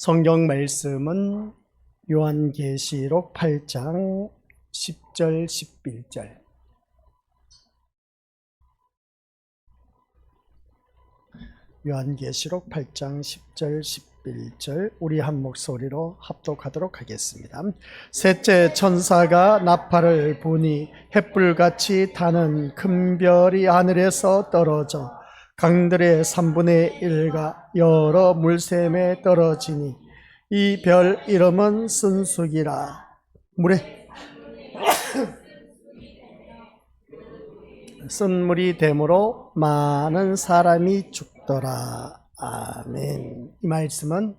성경 말씀은 요한계시록 8장 10절 11절. 요한계시록 8장 10절 11절 우리 한 목소리로 합독하도록 하겠습니다. 셋째 천사가 나팔을 부니 햇불같이 타는 큰 별이 하늘에서 떨어져 강들의 3분의 1가 여러 물샘에 떨어지니 이 별 이름은 순수기라. 물에 쓴물이 됨으로 많은 사람이 죽더라. 아멘. 이 말씀은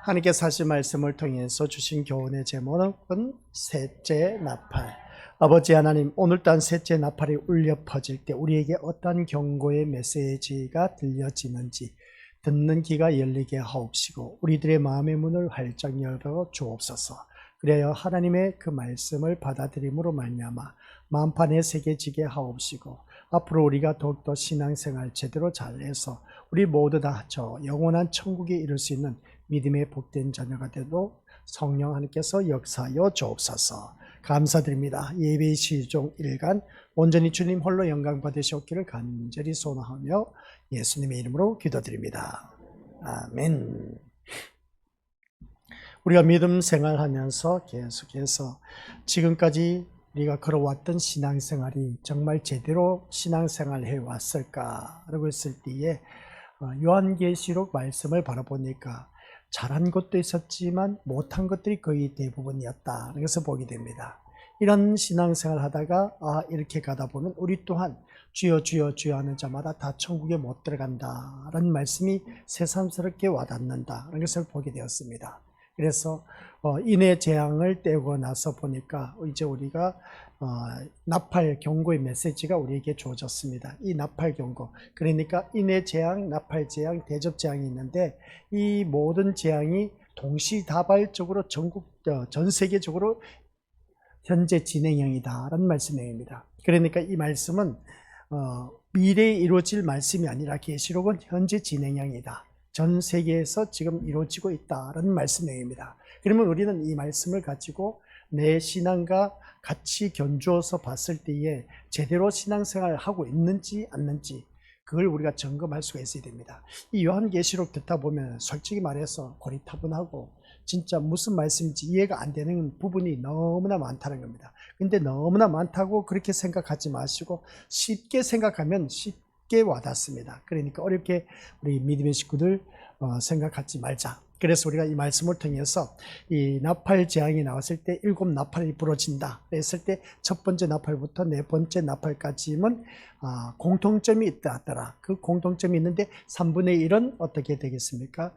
하나님께서 하신 말씀을 통해서 주신 교훈의 제목은 셋째 나팔. 아버지 하나님, 오늘 또한 셋째 나팔이 울려 퍼질 때 우리에게 어떤 경고의 메시지가 들려지는지 듣는 귀가 열리게 하옵시고 우리들의 마음의 문을 활짝 열어 주옵소서. 그래야 하나님의 그 말씀을 받아들임으로 말미암아 만판에 새겨지게 하옵시고 앞으로 우리가 더욱더 신앙생활 제대로 잘해서 우리 모두 다 저 영원한 천국에 이룰 수 있는 믿음의 복된 자녀가 되도록 성령 하나님께서 역사하여 주옵소서. 감사드립니다. 예배의 시종 일간 온전히 주님 홀로 영광 받으시옵기를 간절히 소원하며 예수님의 이름으로 기도드립니다. 아멘. 우리가 믿음 생활하면서 계속해서 지금까지 우리가 걸어왔던 신앙생활이 정말 제대로 신앙생활 해왔을까라고 했을 때에 요한계시록 말씀을 바라보니까 잘한 것도 있었지만 못한 것들이 거의 대부분이었다. 그래서 보게 됩니다. 이런 신앙생활 하다가 이렇게 가다 보면 우리 또한 주여 주여 주여 하는 자마다 다 천국에 못 들어간다 라는 말씀이 새삼스럽게 와닿는다 라는 것을 보게 되었습니다. 그래서 인해 재앙을 떼고 나서 보니까 이제 우리가 나팔 경고의 메시지가 우리에게 주어졌습니다. 이 나팔 경고, 그러니까 인해 재앙, 나팔 재앙, 대접 재앙이 있는데 이 모든 재앙이 동시다발적으로 전 세계적으로 현재 진행형이다라는 말씀입니다. 그러니까 이 말씀은 미래에 이루어질 말씀이 아니라 계시록은 현재 진행형이다. 전 세계에서 지금 이루어지고 있다라는 말씀입니다. 그러면 우리는 이 말씀을 가지고 내 신앙과 같이 견주어서 봤을 때에 제대로 신앙생활을 하고 있는지 않는지 그걸 우리가 점검할 수가 있어야 됩니다. 이 요한계시록 듣다 보면 솔직히 말해서 고리타분하고 진짜 무슨 말씀인지 이해가 안 되는 부분이 너무나 많다는 겁니다. 근데 너무나 많다고 그렇게 생각하지 마시고 쉽게 생각하면 쉽게 와닿습니다. 그러니까 어렵게 우리 믿음의 식구들 생각하지 말자. 그래서 우리가 이 말씀을 통해서 이 나팔 재앙이 나왔을 때 7 나팔이 부러진다 했을 때 첫 번째 나팔부터 네 번째 나팔까지는 공통점이 있다 하더라. 그 공통점이 있는데 3분의 1은 어떻게 되겠습니까?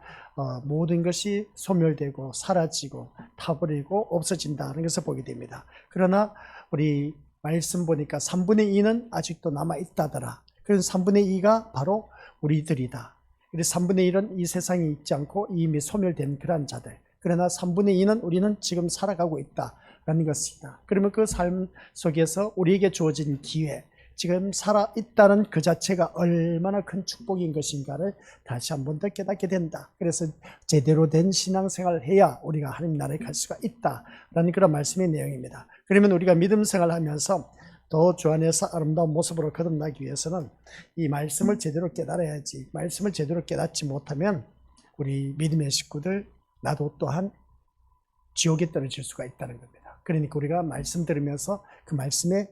모든 것이 소멸되고 사라지고 타버리고 없어진다는 것을 보게 됩니다. 그러나 우리 말씀 보니까 3분의 2는 아직도 남아있다더라. 그래서 3분의 2가 바로 우리들이다. 그래서 3분의 1은 이 세상에 있지 않고 이미 소멸된 그러한 자들. 그러나 3분의 2는 우리는 지금 살아가고 있다라는 것이다. 그러면 그 삶 속에서 우리에게 주어진 기회, 지금 살아있다는 그 자체가 얼마나 큰 축복인 것인가를 다시 한 번 더 깨닫게 된다. 그래서 제대로 된 신앙생활을 해야 우리가 하나님 나라에 갈 수가 있다라는 그런 말씀의 내용입니다. 그러면 우리가 믿음 생활을 하면서 더 주 안에서 아름다운 모습으로 거듭나기 위해서는 이 말씀을 제대로 깨달아야지. 말씀을 제대로 깨닫지 못하면 우리 믿음의 식구들, 나도 또한 지옥에 떨어질 수가 있다는 겁니다. 그러니까 우리가 말씀 들으면서 그 말씀에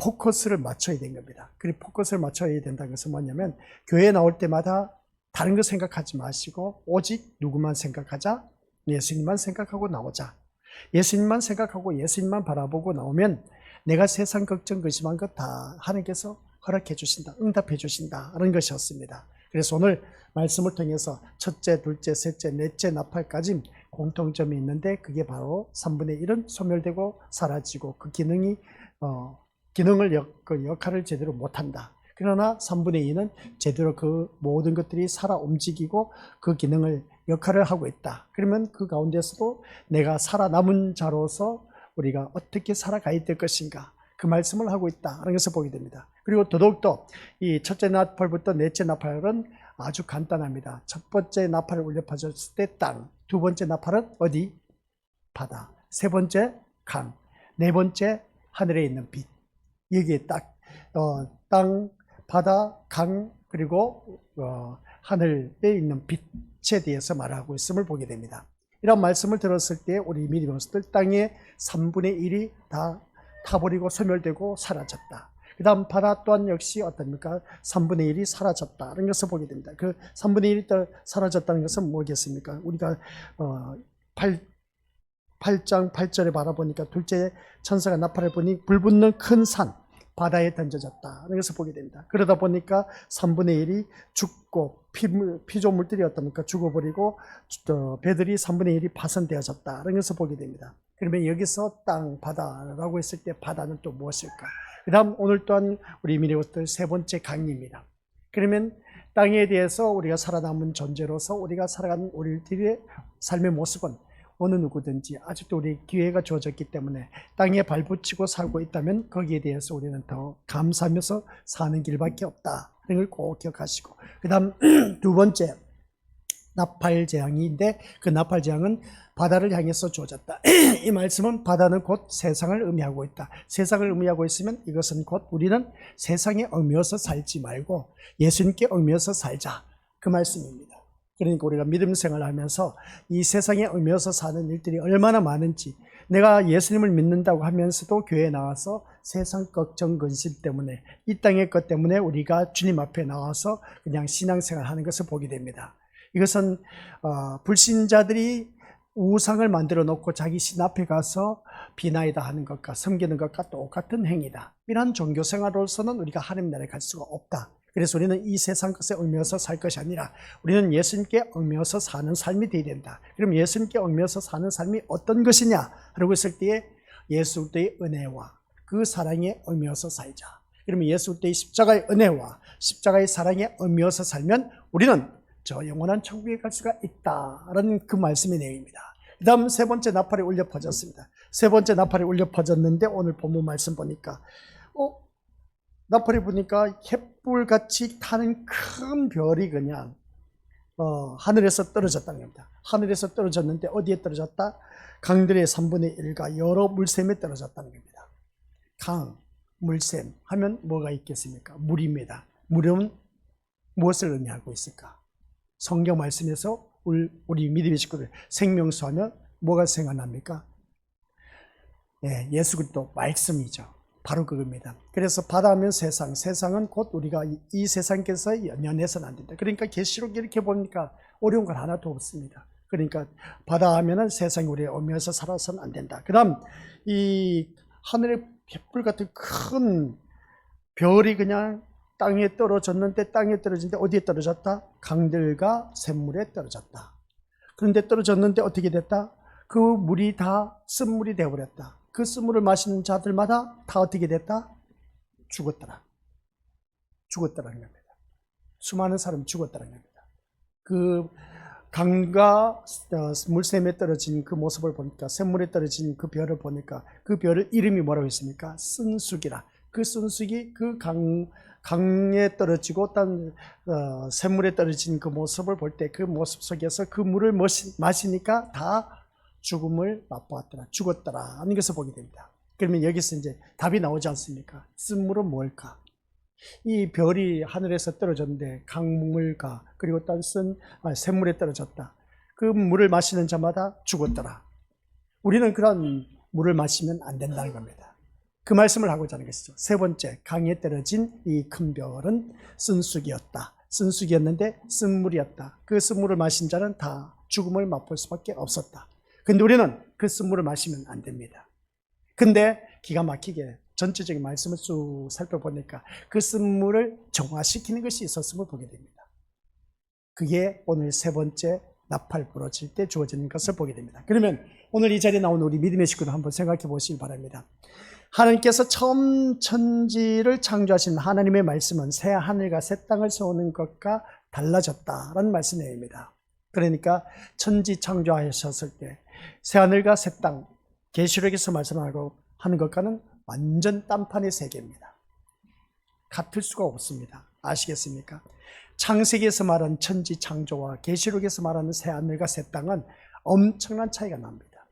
포커스를 맞춰야 되는 겁니다. 그 포커스를 맞춰야 된다는 것은 뭐냐면 교회에 나올 때마다 다른 거 생각하지 마시고 오직 누구만 생각하자? 예수님만 생각하고 나오자. 예수님만 생각하고 예수님만 바라보고 나오면 내가 세상 걱정 근심한 것 다 하나님께서 허락해 주신다, 응답해 주신다는 것이었습니다. 그래서 오늘 말씀을 통해서 첫째, 둘째, 셋째, 넷째 나팔까지 공통점이 있는데 그게 바로 3분의 1은 소멸되고 사라지고 그 그 역할을 제대로 못한다. 그러나 3분의 2는 제대로 그 모든 것들이 살아 움직이고 그 역할을 하고 있다. 그러면 그 가운데서도 내가 살아남은 자로서 우리가 어떻게 살아가야 될 것인가 그 말씀을 하고 있다는 것을 보게 됩니다. 그리고 더더욱더 이 첫째 나팔부터 넷째 나팔은 아주 간단합니다. 첫 번째 나팔을 울려 퍼졌을 때 땅, 두 번째 나팔은 어디? 바다, 세 번째 강, 네 번째 하늘에 있는 빛. 여기에 딱 땅, 바다, 강, 그리고 하늘에 있는 빛에 대해서 말하고 있음을 보게 됩니다. 이런 말씀을 들었을 때 우리 믿음으로들 땅의 3분의 1이 다 타버리고 소멸되고 사라졌다. 그 다음 바다 또한 역시 어떻습니까? 3분의 1이 사라졌다는 것을 보게 됩니다. 그 3분의 1이 사라졌다는 것은 뭐겠습니까? 우리가 8장 8절에 바라보니까 둘째 천사가 나팔을 보니 불붙는 큰 산 바다에 던져졌다는 것을 보게 됩니다. 그러다 보니까 3분의 1이 죽고 피조물들이 어떻습니까? 죽어버리고 배들이 3분의 1이 파손되어졌다는 것을 보게 됩니다. 그러면 여기서 땅, 바다라고 했을 때 바다는 또 무엇일까? 그 다음 오늘 또한 우리 미래부터 세 번째 강의입니다. 그러면 땅에 대해서 우리가 살아남은 존재로서 우리가 살아가는 우리들의 삶의 모습은 어느 누구든지 아직도 우리 기회가 주어졌기 때문에 땅에 발붙이고 살고 있다면 거기에 대해서 우리는 더 감사하면서 사는 길밖에 없다. 이걸 꼭 기억하시고, 그 다음 두 번째 나팔재앙인데 그 나팔재앙은 바다를 향해서 주어졌다. 이 말씀은 바다는 곧 세상을 의미하고 있다. 세상을 의미하고 있으면 이것은 곧 우리는 세상에 얽매여서 살지 말고 예수님께 얽매여서 살자, 그 말씀입니다. 그러니까 우리가 믿음 생활을 하면서 이 세상에 얽매여서 사는 일들이 얼마나 많은지, 내가 예수님을 믿는다고 하면서도 교회에 나와서 세상 걱정 근심 때문에 이 땅의 것 때문에 우리가 주님 앞에 나와서 그냥 신앙생활 하는 것을 보게 됩니다. 이것은 불신자들이 우상을 만들어 놓고 자기 신 앞에 가서 비나이다 하는 것과 섬기는 것과 똑같은 행위다. 이러한 종교생활로서는 우리가 하나님 나라에 갈 수가 없다. 그래서 우리는 이 세상 것에 얽매여서 살 것이 아니라 우리는 예수님께 얽매여서 사는 삶이 되어야 된다. 그럼 예수님께 얽매여서 사는 삶이 어떤 것이냐 라고 했을 때에 예수 그리스도의 은혜와 그 사랑에 얽매여서 살자. 그러면 예수 그리스도의 십자가의 은혜와 십자가의 사랑에 얽매여서 살면 우리는 저 영원한 천국에 갈 수가 있다라는 그 말씀의 내용입니다. 그 다음 세 번째 나팔이 울려 퍼졌습니다. 세 번째 나팔이 울려 퍼졌는데 오늘 본문 말씀 보니까 나팔이 보니까 횃불같이 타는 큰 별이 그냥 하늘에서 떨어졌다는 겁니다. 하늘에서 떨어졌는데 어디에 떨어졌다? 강들의 3분의 1과 여러 물샘에 떨어졌다는 겁니다. 강, 물샘 하면 뭐가 있겠습니까? 물입니다. 물은 무엇을 의미하고 있을까? 성경 말씀에서 우리 믿음의 식구들 생명수 하면 뭐가 생각납니까? 네, 예수 그리스도 말씀이죠. 바로 그겁니다. 그래서 바다 하면 세상, 세상은 곧 우리가 이 세상께서 연연해서는 안 된다. 그러니까 계시록 이렇게 보니까 어려운 건 하나도 없습니다. 그러니까 바다 하면은 세상이 우리에 얽매여서 살아서는 안 된다. 그 다음 이 하늘의 횃불 같은 큰 별이 그냥 땅에 떨어졌는데 땅에 떨어졌는데 어디에 떨어졌다? 강들과 샘물에 떨어졌다. 그런데 떨어졌는데 어떻게 됐다? 그 물이 다 쓴물이 되어버렸다. 그 쓴물을 마시는 자들마다 다 어떻게 됐다? 죽었더라. 죽었더라는 겁니다. 수많은 사람이 죽었더라는 겁니다. 그 강과 물샘에 떨어진 그 모습을 보니까, 샘물에 떨어진 그 별을 보니까 그 별의 이름이 뭐라고 했습니까? 쓴쑥이라. 그 쓴쑥이 그 강에 떨어지고 샘물에 떨어진 그 모습을 볼 때 그 모습 속에서 그 물을 마시니까 다 죽음을 맛보았더라, 죽었더라 하는 것을 보게 됩니다. 그러면 여기서 이제 답이 나오지 않습니까? 쓴물은 뭘까? 이 별이 하늘에서 떨어졌는데 강물과 그리고 샘물에 떨어졌다. 그 물을 마시는 자마다 죽었더라. 우리는 그런 물을 마시면 안 된다는 겁니다. 그 말씀을 하고자 하는 것이죠. 세 번째, 강에 떨어진 이 큰 별은 쓴쑥이었다. 쓴쑥이었는데 쓴물이었다. 그 쓴물을 마신 자는 다 죽음을 맛볼 수밖에 없었다. 근데 우리는 그 쓴물을 마시면 안 됩니다. 근데 기가 막히게 전체적인 말씀을 쭉 살펴보니까 그 쓴물을 정화시키는 것이 있었음을 보게 됩니다. 그게 오늘 세 번째 나팔 부러질 때 주어지는 것을 보게 됩니다. 그러면 오늘 이 자리에 나온 우리 믿음의 식구들 한번 생각해 보시기 바랍니다. 하나님께서 처음 천지를 창조하신 하나님의 말씀은 새 하늘과 새 땅을 세우는 것과 달라졌다라는 말씀입니다. 그러니까 천지 창조하셨을 때 새 하늘과 새 땅, 계시록에서 말씀하고 하는 것과는 완전 딴판의 세계입니다. 같을 수가 없습니다. 아시겠습니까? 창세기에서 말하는 천지 창조와 계시록에서 말하는 새하늘과 새 땅은 엄청난 차이가 납니다.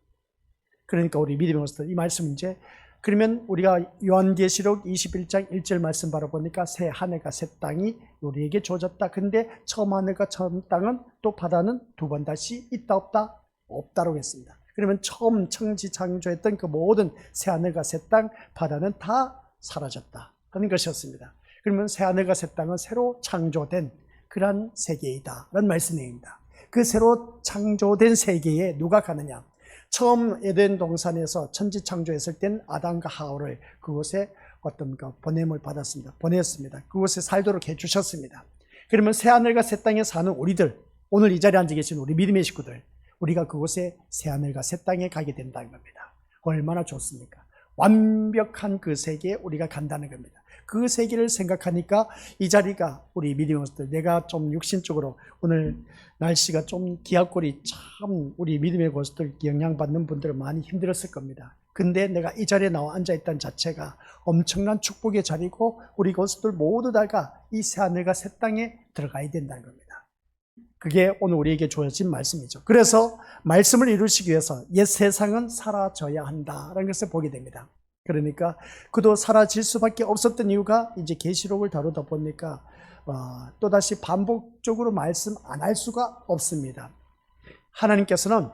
그러니까 우리 믿음의 것들 이 말씀 이제 그러면 우리가 요한계시록 21장 1절 말씀 바라보니까 새 하늘과 새 땅이 우리에게 주어졌다. 근데 처음 하늘과 처음 땅은 또 바다는 두 번 다시 있다 없다? 없다라고 했습니다. 그러면 처음 천지 창조했던 그 모든 새 하늘과 새 땅, 바다는 다 사라졌다 하는 것이었습니다. 그러면 새 하늘과 새 땅은 새로 창조된 그러한 세계이다 라는 말씀입니다. 그 새로 창조된 세계에 누가 가느냐? 처음 에덴 동산에서 천지 창조했을 땐 아담과 하와를 그곳에 어떤 보냄을 받았습니다. 보냈습니다. 그곳에 살도록 해주셨습니다. 그러면 새하늘과 새 땅에 사는 우리들, 오늘 이 자리에 앉아 계신 우리 믿음의 식구들, 우리가 그곳에 새하늘과 새 땅에 가게 된다는 겁니다. 얼마나 좋습니까? 완벽한 그 세계에 우리가 간다는 겁니다. 그 세계를 생각하니까 이 자리가 우리 믿음의 것들, 내가 좀 육신적으로 오늘 날씨가 좀 기압골이 참 우리 믿음의 것들 영향받는 분들은 많이 힘들었을 겁니다. 근데 내가 이 자리에 나와 앉아있다는 자체가 엄청난 축복의 자리고 우리 것들 모두 다가 이 새하늘과 새 땅에 들어가야 된다는 겁니다. 그게 오늘 우리에게 주어진 말씀이죠. 그래서 말씀을 이루시기 위해서 옛 세상은 사라져야 한다라는 것을 보게 됩니다. 그러니까 그도 사라질 수밖에 없었던 이유가 이제 계시록을 다루다 보니까 또다시 반복적으로 말씀 안 할 수가 없습니다. 하나님께서는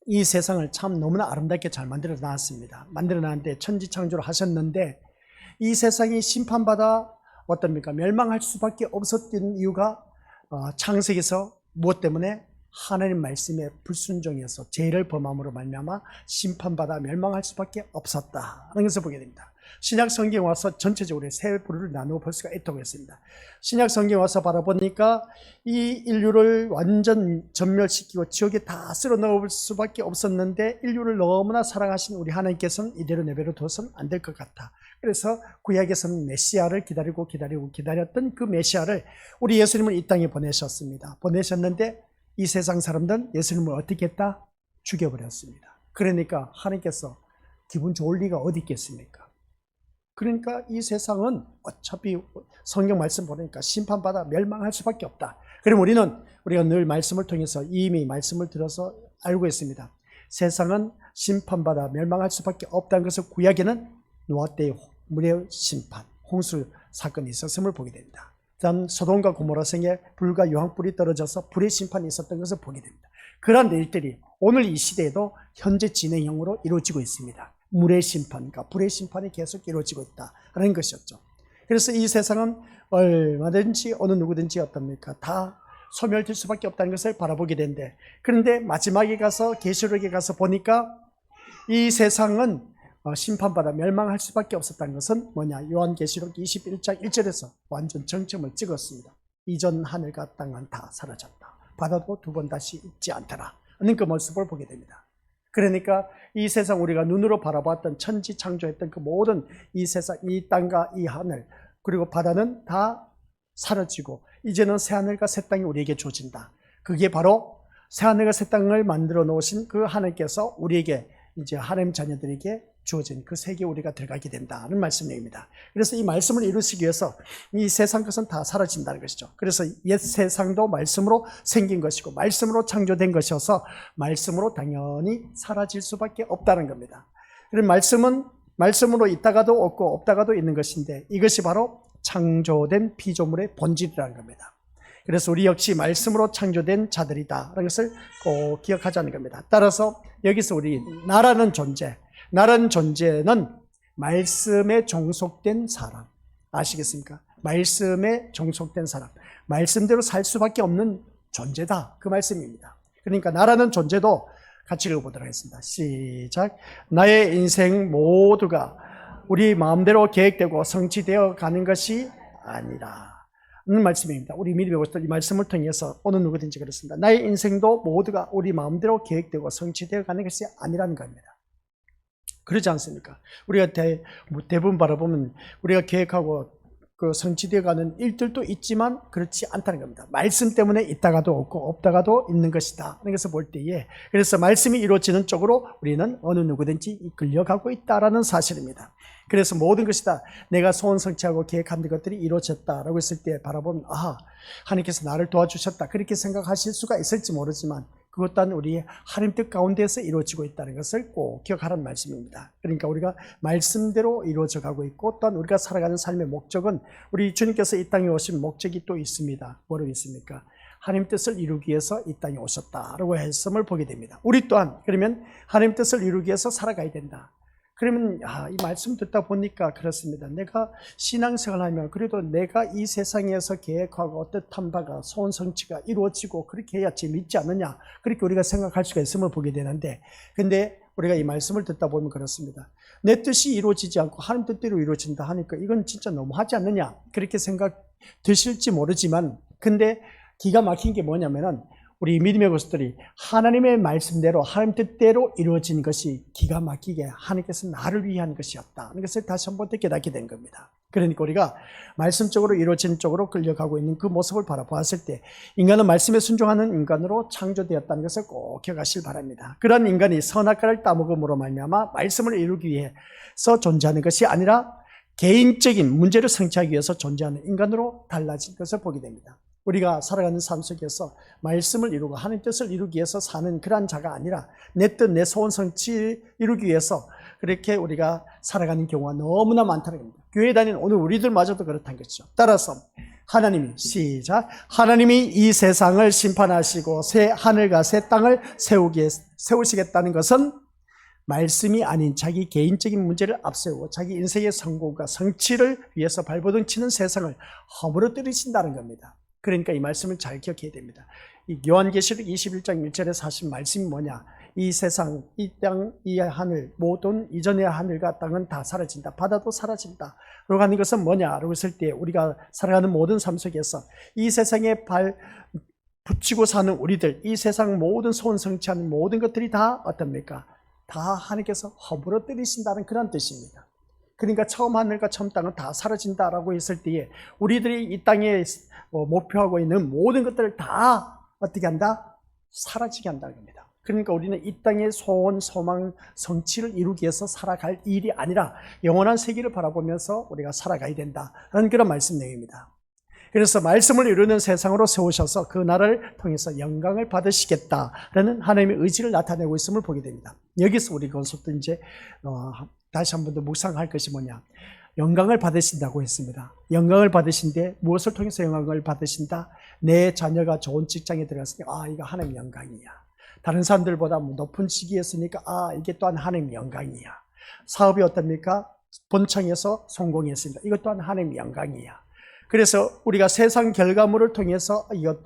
이 세상을 참 너무나 아름답게 잘 만들어 놨습니다. 만들어 놨는데 천지창조를 하셨는데 이 세상이 심판받아 어떻습니까? 멸망할 수밖에 없었던 이유가 창세기에서 무엇 때문에? 하나님 말씀에 불순종해서 죄를 범함으로 말미암아 심판받아 멸망할 수밖에 없었다는 것을 보게 됩니다. 신약 성경에 와서 전체적으로 세 부류를 나누어 볼 수가 있다고 했습니다. 신약 성경에 와서 바라보니까 이 인류를 완전 전멸시키고 지옥에 다 쓸어 넣을 수밖에 없었는데 인류를 너무나 사랑하신 우리 하나님께서는 이대로 내버려 둬서는 안 될 것 같아. 그래서 구약에서는 메시아를 기다렸던 그 메시아를 우리 예수님을 이 땅에 보내셨습니다. 보내셨는데 이 세상 사람들은 예수님을 어떻게 했다? 죽여버렸습니다. 그러니까 하나님께서 기분 좋을 리가 어디 있겠습니까? 그러니까 이 세상은 어차피 성경 말씀 보니까 심판받아 멸망할 수밖에 없다. 그럼 우리가 늘 말씀을 통해서 이미 말씀을 들어서 알고 있습니다. 세상은 심판받아 멸망할 수밖에 없다는 것을 구약에는 노아 때의 물의 심판, 홍수 사건이 있었음을 보게 됩니다. 다음 소돔과 고모라 성에 불과 유황불이 떨어져서 불의 심판이 있었던 것을 보게 됩니다. 그러한 일들이 오늘 이 시대에도 현재 진행형으로 이루어지고 있습니다. 물의 심판과 불의 심판이 계속 이루어지고 있다는 것이었죠. 그래서 이 세상은 얼마든지 어느 누구든지 어떻습니까? 다 소멸될 수밖에 없다는 것을 바라보게 되는데, 그런데 마지막에 가서 계시록에 가서 보니까 이 세상은 심판받아 멸망할 수밖에 없었다는 것은 뭐냐? 요한계시록 21장 1절에서 완전 정점을 찍었습니다. 이전 하늘과 땅은 다 사라졌다. 바다도 두 번 다시 있지 않더라 하는 그 모습을 보게 됩니다. 그러니까 이 세상 우리가 눈으로 바라봤던 천지 창조했던 그 모든 이 세상, 이 땅과 이 하늘 그리고 바다는 다 사라지고 이제는 새하늘과 새 땅이 우리에게 주어진다. 그게 바로 새하늘과 새 땅을 만들어 놓으신 그 하나님께서 우리에게 이제 하나님 자녀들에게 주어진 그 세계에 우리가 들어가게 된다는 말씀입니다. 그래서 이 말씀을 이루시기 위해서 이 세상 것은 다 사라진다는 것이죠. 그래서 옛 세상도 말씀으로 생긴 것이고 말씀으로 창조된 것이어서 말씀으로 당연히 사라질 수밖에 없다는 겁니다. 그리고 말씀은 말씀으로 있다가도 없고 없다가도 있는 것인데 이것이 바로 창조된 피조물의 본질이라는 겁니다. 그래서 우리 역시 말씀으로 창조된 자들이다라는 것을 꼭 기억하자는 겁니다. 따라서 여기서 우리 나라는 존재는 말씀에 종속된 사람. 아시겠습니까? 말씀에 종속된 사람. 말씀대로 살 수밖에 없는 존재다. 그 말씀입니다. 그러니까 나라는 존재도 같이 읽어보도록 하겠습니다. 시작. 나의 인생 모두가 우리 마음대로 계획되고 성취되어 가는 것이 아니라. 는 말씀입니다. 우리 믿음의 것들 이 말씀을 통해서 어느 누구든지 그렇습니다. 나의 인생도 모두가 우리 마음대로 계획되고 성취되어 가는 것이 아니라는 겁니다. 그러지 않습니까? 우리가 대부분 바라보면 우리가 계획하고 성취되어가는 일들도 있지만 그렇지 않다는 겁니다. 말씀 때문에 있다가도 없고 없다가도 있는 것이다. 그래서 볼 때에 그래서 말씀이 이루어지는 쪽으로 우리는 어느 누구든지 이끌려가고 있다라는 사실입니다. 그래서 모든 것이 다 내가 소원 성취하고 계획한 것들이 이루어졌다라고 했을 때 바라보면 하나님께서 나를 도와주셨다 그렇게 생각하실 수가 있을지 모르지만 그것 또한 우리의 하나님 뜻 가운데서 이루어지고 있다는 것을 꼭 기억하라는 말씀입니다. 그러니까 우리가 말씀대로 이루어져 가고 있고 또한 우리가 살아가는 삶의 목적은 우리 주님께서 이 땅에 오신 목적이 또 있습니다. 뭐로 있습니까? 하나님 뜻을 이루기 위해서 이 땅에 오셨다라고 했음을 보게 됩니다. 우리 또한 그러면 하나님 뜻을 이루기 위해서 살아가야 된다. 그러면 이 말씀 듣다 보니까 그렇습니다. 내가 신앙생활하면 그래도 내가 이 세상에서 계획하고 뜻한 바가 소원 성취가 이루어지고 그렇게 해야지 믿지 않느냐 그렇게 우리가 생각할 수가 있음을 보게 되는데 근데 우리가 이 말씀을 듣다 보면 그렇습니다. 내 뜻이 이루어지지 않고 하나님 뜻대로 이루어진다 하니까 이건 진짜 너무하지 않느냐 그렇게 생각 드실지 모르지만 근데 기가 막힌 게 뭐냐면은 우리 믿음의 것들이 하나님의 말씀대로 하나님 뜻대로 이루어진 것이 기가 막히게 하나님께서 나를 위한 것이었다 하는 것을 다시 한번 깨닫게 된 겁니다. 그러니까 우리가 말씀적으로 이루어진 쪽으로 끌려가고 있는 그 모습을 바라보았을 때 인간은 말씀에 순종하는 인간으로 창조되었다는 것을 꼭 기억하시길 바랍니다. 그런 인간이 선악과를 따먹음으로 말미암아 말씀을 이루기 위해서 존재하는 것이 아니라 개인적인 문제를 성취하기 위해서 존재하는 인간으로 달라진 것을 보게 됩니다. 우리가 살아가는 삶 속에서 말씀을 이루고 하나님 뜻을 이루기 위해서 사는 그러한 자가 아니라 내 뜻, 내 소원 성취 이루기 위해서 그렇게 우리가 살아가는 경우가 너무나 많다는 겁니다. 교회 다니는 오늘 우리들마저도 그렇다는 거죠. 따라서 하나님이 시작 하나님이 이 세상을 심판하시고 새 하늘과 새 땅을 세우시겠다는 것은 말씀이 아닌 자기 개인적인 문제를 앞세우고 자기 인생의 성공과 성취를 위해서 발버둥 치는 세상을 허물어뜨리신다는 겁니다. 그러니까 이 말씀을 잘 기억해야 됩니다. 이 요한계시록 21장 1절에서 하신 말씀이 뭐냐? 이 세상, 이 땅, 이 하늘, 모든 이전의 하늘과 땅은 다 사라진다. 바다도 사라진다. 라고 하는 것은 뭐냐? 라고 했을 때 우리가 살아가는 모든 삶 속에서 이 세상에 발 붙이고 사는 우리들, 이 세상 모든 소원 성취하는 모든 것들이 다 어떻습니까? 다 하나님께서 허물어뜨리신다는 그런 뜻입니다. 그러니까 처음 하늘과 처음 땅은 다 사라진다라고 했을 때에 우리들이 이 땅에 목표하고 있는 모든 것들을 다 어떻게 한다? 사라지게 한다는 겁니다. 그러니까 우리는 이 땅의 소원, 소망, 성취를 이루기 위해서 살아갈 일이 아니라 영원한 세계를 바라보면서 우리가 살아가야 된다라는 그런 말씀 내용입니다. 그래서 말씀을 이루는 세상으로 세우셔서 그 나라를 통해서 영광을 받으시겠다라는 하나님의 의지를 나타내고 있음을 보게 됩니다. 여기서 우리 그것부터 이제 다시 한 번 더 묵상할 것이 뭐냐? 영광을 받으신다고 했습니다. 영광을 받으신데 무엇을 통해서 영광을 받으신다? 내 자녀가 좋은 직장에 들어갔으니까 이거 하나님의 영광이야. 다른 사람들보다 높은 직위였으니까 이게 또한 하나님의 영광이야. 사업이 어떻습니까? 본청에서 성공했습니다. 이것 또한 하나님의 영광이야. 그래서 우리가 세상 결과물을 통해서 이거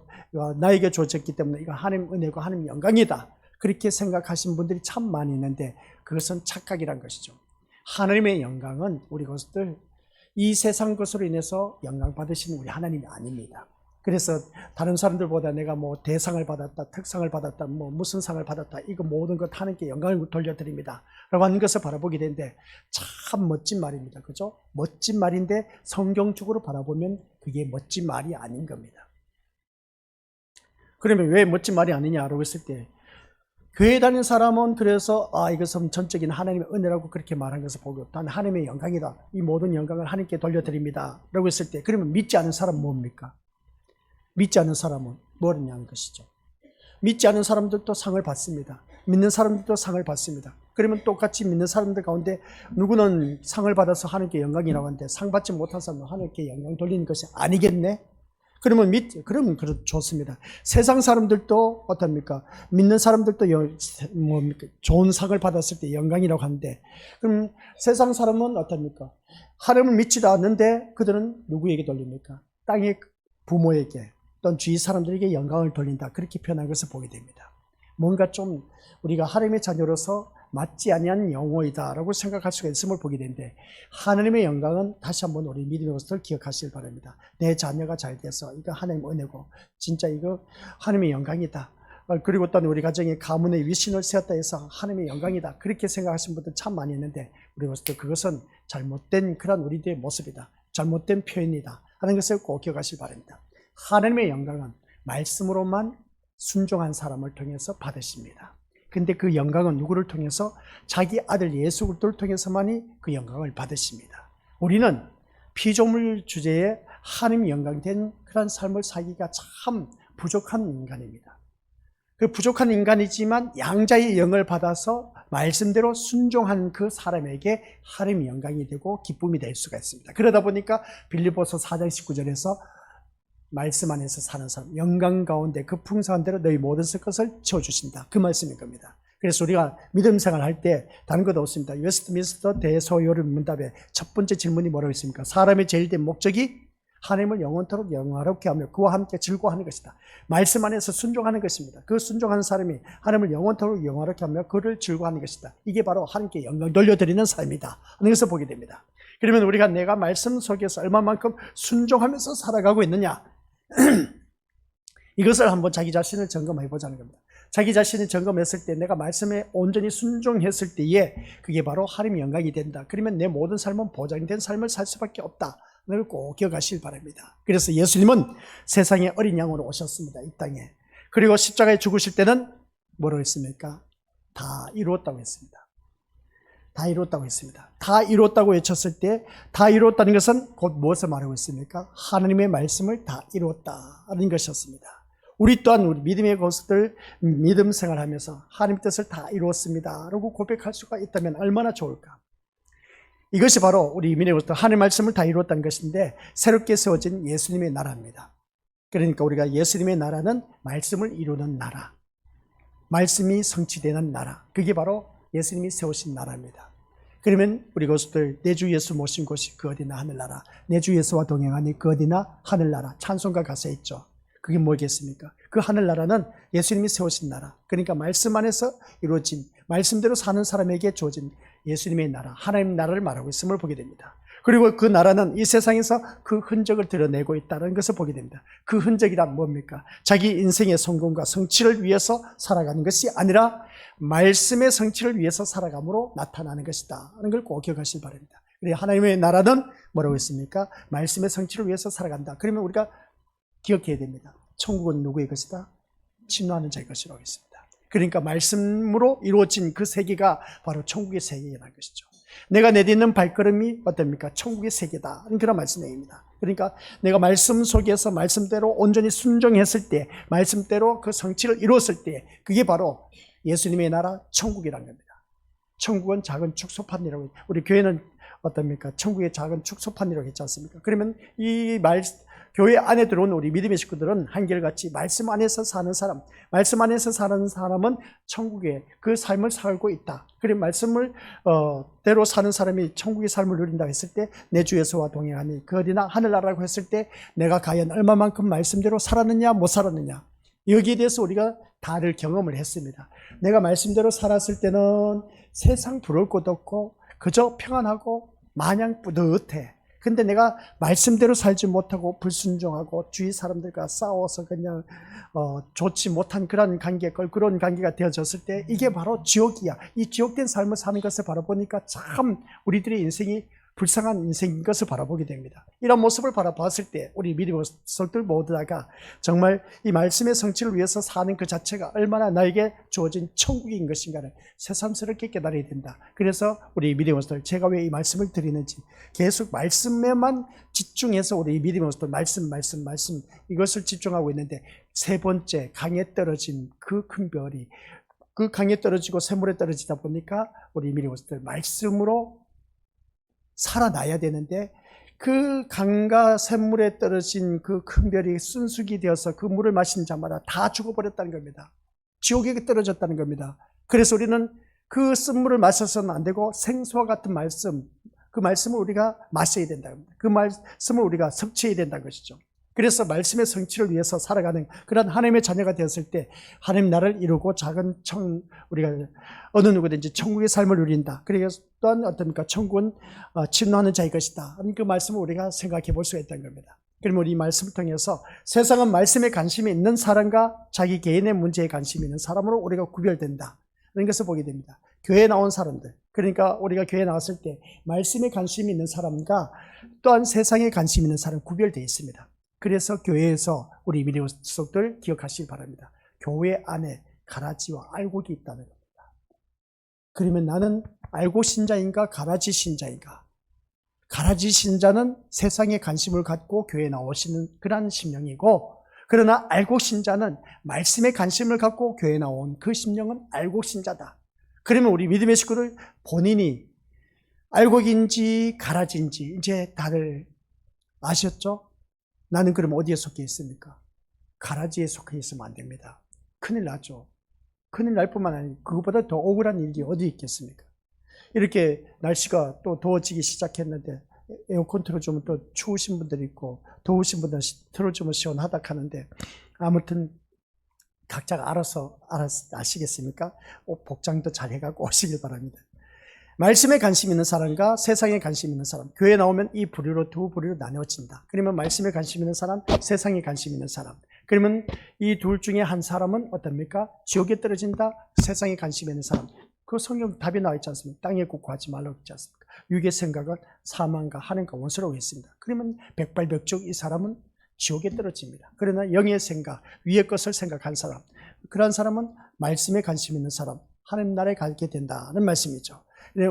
나에게 주어졌기 때문에 이거 하나님 은혜고 하나님 영광이다. 그렇게 생각하신 분들이 참 많이 있는데 그것은 착각이란 것이죠. 하나님의 영광은 우리 것들 이 세상 것으로 인해서 영광 받으시는 우리 하나님이 아닙니다. 그래서 다른 사람들보다 내가 대상을 받았다, 특상을 받았다, 무슨 상을 받았다, 이거 모든 것 하나님께 영광을 돌려드립니다. 라고 하는 것을 바라보게 되는데 참 멋진 말입니다. 그죠? 멋진 말인데 성경적으로 바라보면 그게 멋진 말이 아닌 겁니다. 그러면 왜 멋진 말이 아니냐라고 했을 때 교회 다니는 사람은 그래서 이것은 전적인 하나님의 은혜라고 그렇게 말한 것을 보고 단 하나님의 영광이다. 이 모든 영광을 하나님께 돌려드립니다. 라고 했을 때 그러면 믿지 않은 사람은 뭡니까? 믿지 않은 사람은 뭐냐는 것이죠. 믿지 않은 사람들도 상을 받습니다. 믿는 사람들도 상을 받습니다. 그러면 똑같이 믿는 사람들 가운데 누구는 상을 받아서 하나님께 영광이라고 하는데 상 받지 못한 사람은 하나님께 영광 돌리는 것이 아니겠네? 그러면 좋습니다. 세상 사람들도 어떻습니까? 믿는 사람들도 좋은 상을 받았을 때 영광이라고 하는데 그럼 세상 사람은 어떻습니까? 하나님을 믿지도 않는데 그들은 누구에게 돌립니까? 땅의 부모에게 또는 주위 사람들에게 영광을 돌린다. 그렇게 표현한 것을 보게 됩니다. 뭔가 좀 우리가 하나님의 자녀로서 맞지 아니한 영혼이다라고 생각할 수가 있음을 보게 되는데 하나님의 영광은 다시 한번 우리 믿음의 것을 기억하시길 바랍니다. 내 자녀가 잘 돼서 이거 하나님의 은혜고 진짜 이거 하나님의 영광이다. 그리고 또 우리 가정에 가문의 위신을 세웠다 해서 하나님의 영광이다. 그렇게 생각하시는 분들 참 많이 있는데 우리 것도 그것은 잘못된 그런 우리들의 모습이다. 잘못된 표현이다 하는 것을 꼭 기억하시기 바랍니다. 하나님의 영광은 말씀으로만 순종한 사람을 통해서 받으십니다. 근데 그 영광은 누구를 통해서? 자기 아들 예수 그리스도를 통해서만이 그 영광을 받으십니다. 우리는 피조물 주제에 하나님 영광된 그런 삶을 살기가 참 부족한 인간입니다. 그 부족한 인간이지만 양자의 영을 받아서 말씀대로 순종한 그 사람에게 하나님의 영광이 되고 기쁨이 될 수가 있습니다. 그러다 보니까 빌립보서 4장 19절에서 말씀 안에서 사는 사람, 영광 가운데 그 풍성한 대로 너희 모든 것을 채워주신다. 그 말씀인 겁니다. 그래서 우리가 믿음 생활할 때 다른 것도 없습니다. 웨스트민스터 대소요리 문답의 첫 번째 질문이 뭐라고 있습니까? 사람의 제일 된 목적이 하나님을 영원토록 영화롭게 하며 그와 함께 즐거워하는 것이다. 말씀 안에서 순종하는 것입니다. 그 순종하는 사람이 하나님을 영원토록 영화롭게 하며 그를 즐거워하는 것이다. 이게 바로 하나님께 영광 돌려드리는 삶이다 하는 것을 보게 됩니다. 그러면 우리가 내가 말씀 속에서 얼마만큼 순종하면서 살아가고 있느냐, 이것을 한번 자기 자신을 점검해 보자는 겁니다. 자기 자신을 점검했을 때 내가 말씀에 온전히 순종했을 때에 그게 바로 하나님의 영광이 된다. 그러면 내 모든 삶은 보장된 삶을 살 수밖에 없다. 를 꼭 기억하시길 바랍니다. 그래서 예수님은 세상에 어린 양으로 오셨습니다. 이 땅에. 그리고 십자가에 죽으실 때는 뭐라고 했습니까? 다 이루었다고 했습니다. 다 이루었다고 했습니다. 다 이루었다고 외쳤을 때 다 이루었다는 것은 곧 무엇을 말하고 있습니까? 하나님의 말씀을 다 이루었다는 것이었습니다. 우리 또한 우리 믿음의 것들 믿음 생활하면서 하나님 뜻을 다 이루었습니다 라고 고백할 수가 있다면 얼마나 좋을까. 이것이 바로 우리 믿음으로부터 하나님의 말씀을 다 이루었다는 것인데 새롭게 세워진 예수님의 나라입니다. 그러니까 우리가 예수님의 나라는 말씀을 이루는 나라, 말씀이 성취되는 나라, 그게 바로 예수님이 세우신 나라입니다. 그러면 우리 것들 내 주 예수 모신 곳이 그 어디나 하늘나라, 내 주 예수와 동행하니 그 어디나 하늘나라, 찬송가 가사에 있죠. 그게 뭐겠습니까? 그 하늘나라는 예수님이 세우신 나라, 그러니까 말씀 안에서 이루어진 말씀대로 사는 사람에게 주어진 예수님의 나라, 하나님 나라를 말하고 있음을 보게 됩니다. 그리고 그 나라는 이 세상에서 그 흔적을 드러내고 있다는 것을 보게 됩니다. 그 흔적이란 뭡니까? 자기 인생의 성공과 성취를 위해서 살아가는 것이 아니라 말씀의 성취를 위해서 살아감으로 나타나는 것이다 하는 걸 꼭 기억하시기 바랍니다. 하나님의 나라는 뭐라고 했습니까? 말씀의 성취를 위해서 살아간다. 그러면 우리가 기억해야 됩니다. 천국은 누구의 것이다? 진노하는 자의 것이라고 했습니다. 그러니까 말씀으로 이루어진 그 세계가 바로 천국의 세계라는 것이죠. 내가 내딛는 발걸음이 어떻습니까? 천국의 세계다 하는 그런 말씀입니다. 그러니까 내가 말씀 속에서 말씀대로 온전히 순종했을 때, 말씀대로 그 성취를 이루었을 때 그게 바로 예수님의 나라 천국이라는 겁니다. 천국은 작은 축소판이라고, 우리 교회는 어떻습니까? 천국의 작은 축소판이라고 했지 않습니까? 그러면 이 교회 안에 들어온 우리 믿음의 식구들은 한결같이 말씀 안에서 사는 사람, 말씀 안에서 사는 사람은 천국의 그 삶을 살고 있다. 그리고 말씀을 대로 사는 사람이 천국의 삶을 누린다고 했을 때 내 주 예수와 동행하니 그 어디나 하늘나라라고 했을 때 내가 과연 얼마만큼 말씀대로 살았느냐 못 살았느냐, 여기에 대해서 우리가 다들 경험을 했습니다. 내가 말씀대로 살았을 때는 세상 부러울 것도 없고 그저 평안하고 마냥 뿌듯해. 근데 내가 말씀대로 살지 못하고 불순종하고 주위 사람들과 싸워서 그냥 좋지 못한 그런 관계, 그런 관계가 되어졌을 때 이게 바로 지옥이야. 이 지옥된 삶을 사는 것을 바라보니까 참 우리들의 인생이 불쌍한 인생인 것을 바라보게 됩니다. 이런 모습을 바라봤을 때 우리 믿음의 성도들 모두가 정말 이 말씀의 성취를 위해서 사는 그 자체가 얼마나 나에게 주어진 천국인 것인가를 새삼스럽게 깨달아야 된다. 그래서 우리 믿음의 성도들, 제가 왜 이 말씀을 드리는지 계속 말씀에만 집중해서 우리 믿음의 성도들 말씀 이것을 집중하고 있는데, 세 번째 강에 떨어진 그 큰 별이 그 강에 떨어지고 샘물에 떨어지다 보니까 우리 믿음의 성도들 말씀으로 살아나야 되는데 그 강과 샘물에 떨어진 그 큰 별이 순수기 되어서 그 물을 마신 자마다 다 죽어버렸다는 겁니다. 지옥에 떨어졌다는 겁니다. 그래서 우리는 그 쓴물을 마셔서는 안 되고 생수와 같은 말씀, 그 말씀을 우리가 마셔야 된다는 겁니다. 그 말씀을 우리가 섭취해야 된다는 것이죠. 그래서 말씀의 성취를 위해서 살아가는 그런 하나님의 자녀가 되었을 때 하나님 나라를 이루고 작은 우리가 어느 누구든지 천국의 삶을 누린다. 그래서 또한 어떻습니까? 천국은 진노하는 자의 것이다. 그 말씀을 우리가 생각해 볼 수가 있다는 겁니다. 그러면 우리 이 말씀을 통해서 세상은 말씀에 관심이 있는 사람과 자기 개인의 문제에 관심이 있는 사람으로 우리가 구별된다. 이런 것을 보게 됩니다. 교회에 나온 사람들, 그러니까 우리가 교회 나왔을 때 말씀에 관심이 있는 사람과 또한 세상에 관심 있는 사람 구별되어 있습니다. 그래서 교회에서 우리 믿음의 속들 기억하시기 바랍니다. 교회 안에 가라지와 알곡이 있다는 겁니다. 그러면 나는 알곡 신자인가 가라지 신자인가? 가라지 신자는 세상에 관심을 갖고 교회에 나오시는 그런 심령이고, 그러나 알곡 신자는 말씀에 관심을 갖고 교회에 나온 그 심령은 알곡 신자다. 그러면 우리 믿음의 식구들 본인이 알곡인지 가라지인지 이제 다들 아셨죠? 나는 그럼 어디에 속해 있습니까? 가라지에 속해 있으면 안 됩니다. 큰일 나죠. 큰일 날 뿐만 아니라 그것보다 더 억울한 일이 어디 있겠습니까? 이렇게 날씨가 또 더워지기 시작했는데 에어컨 틀어주면 또 추우신 분들이 있고 더우신 분들 틀어주면 시원하다 하는데, 아무튼 각자가 알아서 아시겠습니까? 복장도 잘 해갖고 오시길 바랍니다. 말씀에 관심 있는 사람과 세상에 관심 있는 사람, 교회에 나오면 이 부류로 두 부류로 나뉘어진다. 그러면 말씀에 관심 있는 사람, 세상에 관심 있는 사람. 그러면 이 둘 중에 한 사람은 어떻습니까? 지옥에 떨어진다, 세상에 관심 있는 사람. 그 성경 답이 나와 있지 않습니까? 땅에 국고하지 말라고 했지 않습니까? 육의 생각은 사망과 하나님과 원수라고 했습니다. 그러면 백발백중 이 사람은 지옥에 떨어집니다. 그러나 영의 생각, 위의 것을 생각한 사람, 그런 사람은 말씀에 관심 있는 사람, 하나님 나라에 가게 된다는 말씀이죠.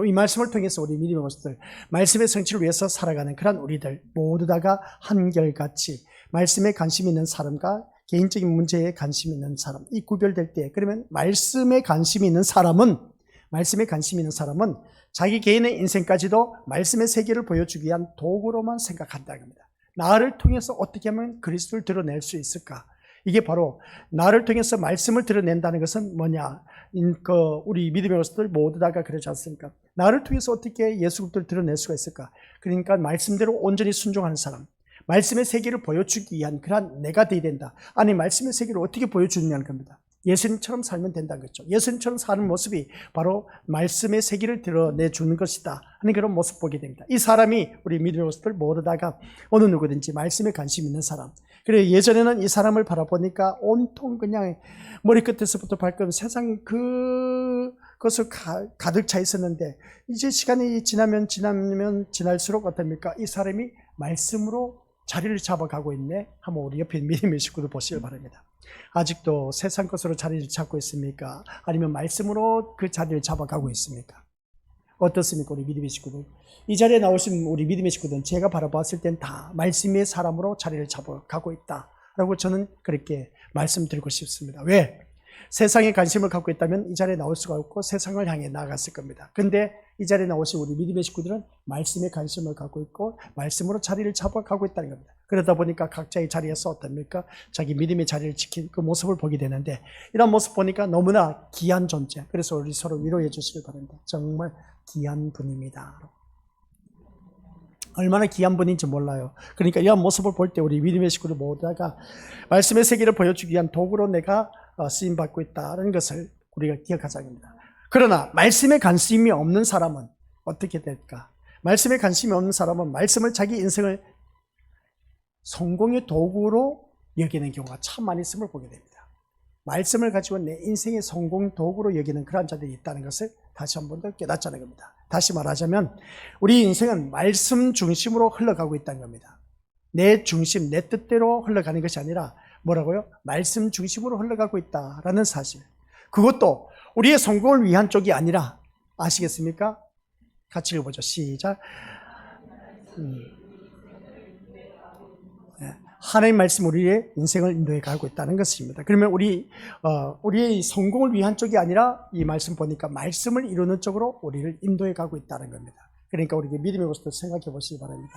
이 말씀을 통해서 우리 믿음의 것들, 말씀의 성취를 위해서 살아가는 그런 우리들 모두 다가 한결같이 말씀에 관심 있는 사람과 개인적인 문제에 관심 있는 사람, 이 구별될 때, 그러면 말씀에 관심이 있는 사람은 자기 개인의 인생까지도 말씀의 세계를 보여주기 위한 도구로만 생각한다는 겁니다. 나를 통해서 어떻게 하면 그리스도를 드러낼 수 있을까? 이게 바로 나를 통해서 말씀을 드러낸다는 것은 뭐냐? 우리 믿음의 것들 모두 다가 그러지 않습니까? 나를 통해서 어떻게 예수 그리스도를 드러낼 수가 있을까? 그러니까 말씀대로 온전히 순종하는 사람, 말씀의 세계를 보여주기 위한 그런 내가 되어야 된다. 아니, 말씀의 세계를 어떻게 보여주느냐는 겁니다. 예수님처럼 살면 된다는 거죠. 예수님처럼 사는 모습이 바로 말씀의 세계를 드러내주는 것이다 하는 그런 모습 보게 됩니다. 이 사람이 우리 믿음의 것들 모두 다가 어느 누구든지 말씀에 관심 있는 사람. 그래, 예전에는 이 사람을 바라보니까 온통 그냥 머리끝에서부터 발끝 세상 그것을 가득 차 있었는데, 이제 시간이 지나면 지날수록 어떻습니까? 이 사람이 말씀으로 자리를 잡아가고 있네. 한번 우리 옆에 믿음의 식구들 보시길 바랍니다. 아직도 세상 것으로 자리를 잡고 있습니까? 아니면 말씀으로 그 자리를 잡아가고 있습니까? 어떻습니까, 우리 믿음의 식구들? 이 자리에 나오신 우리 믿음의 식구들은 제가 바라봤을 땐 다 말씀의 사람으로 자리를 잡아가고 있다라고 저는 그렇게 말씀드리고 싶습니다. 왜? 세상에 관심을 갖고 있다면 이 자리에 나올 수가 없고 세상을 향해 나아갔을 겁니다. 근데 이 자리에 나오신 우리 믿음의 식구들은 말씀에 관심을 갖고 있고 말씀으로 자리를 잡아가고 있다는 겁니다. 그러다 보니까 각자의 자리에서 어떻습니까? 자기 믿음의 자리를 지킨 그 모습을 보게 되는데, 이런 모습 보니까 너무나 귀한 존재. 그래서 우리 서로 위로해 주시길 바랍니다. 정말 귀한 분입니다. 얼마나 귀한 분인지 몰라요. 그러니까 이런 모습을 볼 때 우리 믿음의 식구들 모두가 말씀의 세계를 보여주기 위한 도구로 내가 쓰임받고 있다는 것을 우리가 기억하자는 겁니다. 그러나 말씀에 관심이 없는 사람은 어떻게 될까? 말씀에 관심이 없는 사람은 말씀을 자기 인생을 성공의 도구로 여기는 경우가 참 많이 있음을 보게 됩니다. 말씀을 가지고 내 인생의 성공 도구로 여기는 그런 자들이 있다는 것을 다시 한 번 더 깨닫자는 겁니다. 다시 말하자면 우리 인생은 말씀 중심으로 흘러가고 있다는 겁니다. 내 중심, 내 뜻대로 흘러가는 것이 아니라 뭐라고요? 말씀 중심으로 흘러가고 있다라는 사실. 그것도 우리의 성공을 위한 쪽이 아니라, 아시겠습니까? 같이 읽어보죠. 시작. 하나님 말씀 우리의 인생을 인도해 가고 있다는 것입니다. 그러면 우리의 성공을 위한 쪽이 아니라 이 말씀 보니까 말씀을 이루는 쪽으로 우리를 인도해 가고 있다는 겁니다. 그러니까 우리 믿음의 것을 생각해 보시기 바랍니다.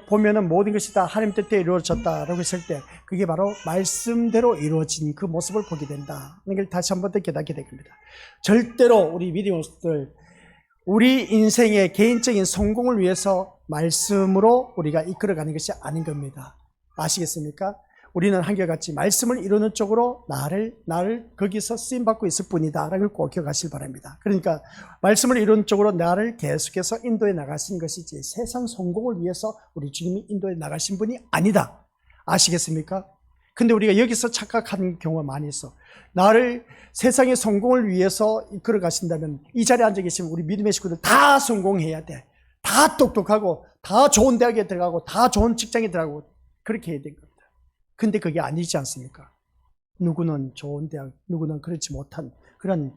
보면은 모든 것이 다 하나님 뜻대로 이루어졌다라고 했을 때 그게 바로 말씀대로 이루어진 그 모습을 보게 된다는 걸 다시 한 번 더 깨닫게 됩니다. 절대로 우리 믿음의 것들, 우리 인생의 개인적인 성공을 위해서 말씀으로 우리가 이끌어가는 것이 아닌 겁니다. 아시겠습니까? 우리는 한결같이 말씀을 이루는 쪽으로 나를 거기서 쓰임받고 있을 뿐이다 라는 걸 꼭 기억하시길 바랍니다. 그러니까 말씀을 이루는 쪽으로 나를 계속해서 인도해 나가신 것이지 세상 성공을 위해서 우리 주님이 인도해 나가신 분이 아니다. 아시겠습니까? 근데 우리가 여기서 착각하는 경우가 많이 있어. 나를 세상의 성공을 위해서 이끌어 가신다면 이 자리에 앉아 계시면 우리 믿음의 식구들 다 성공해야 돼. 다 똑똑하고 다 좋은 대학에 들어가고 다 좋은 직장에 들어가고 그렇게 해야 된 겁니다. 근데 그게 아니지 않습니까? 누구는 좋은 대학, 누구는 그렇지 못한 그런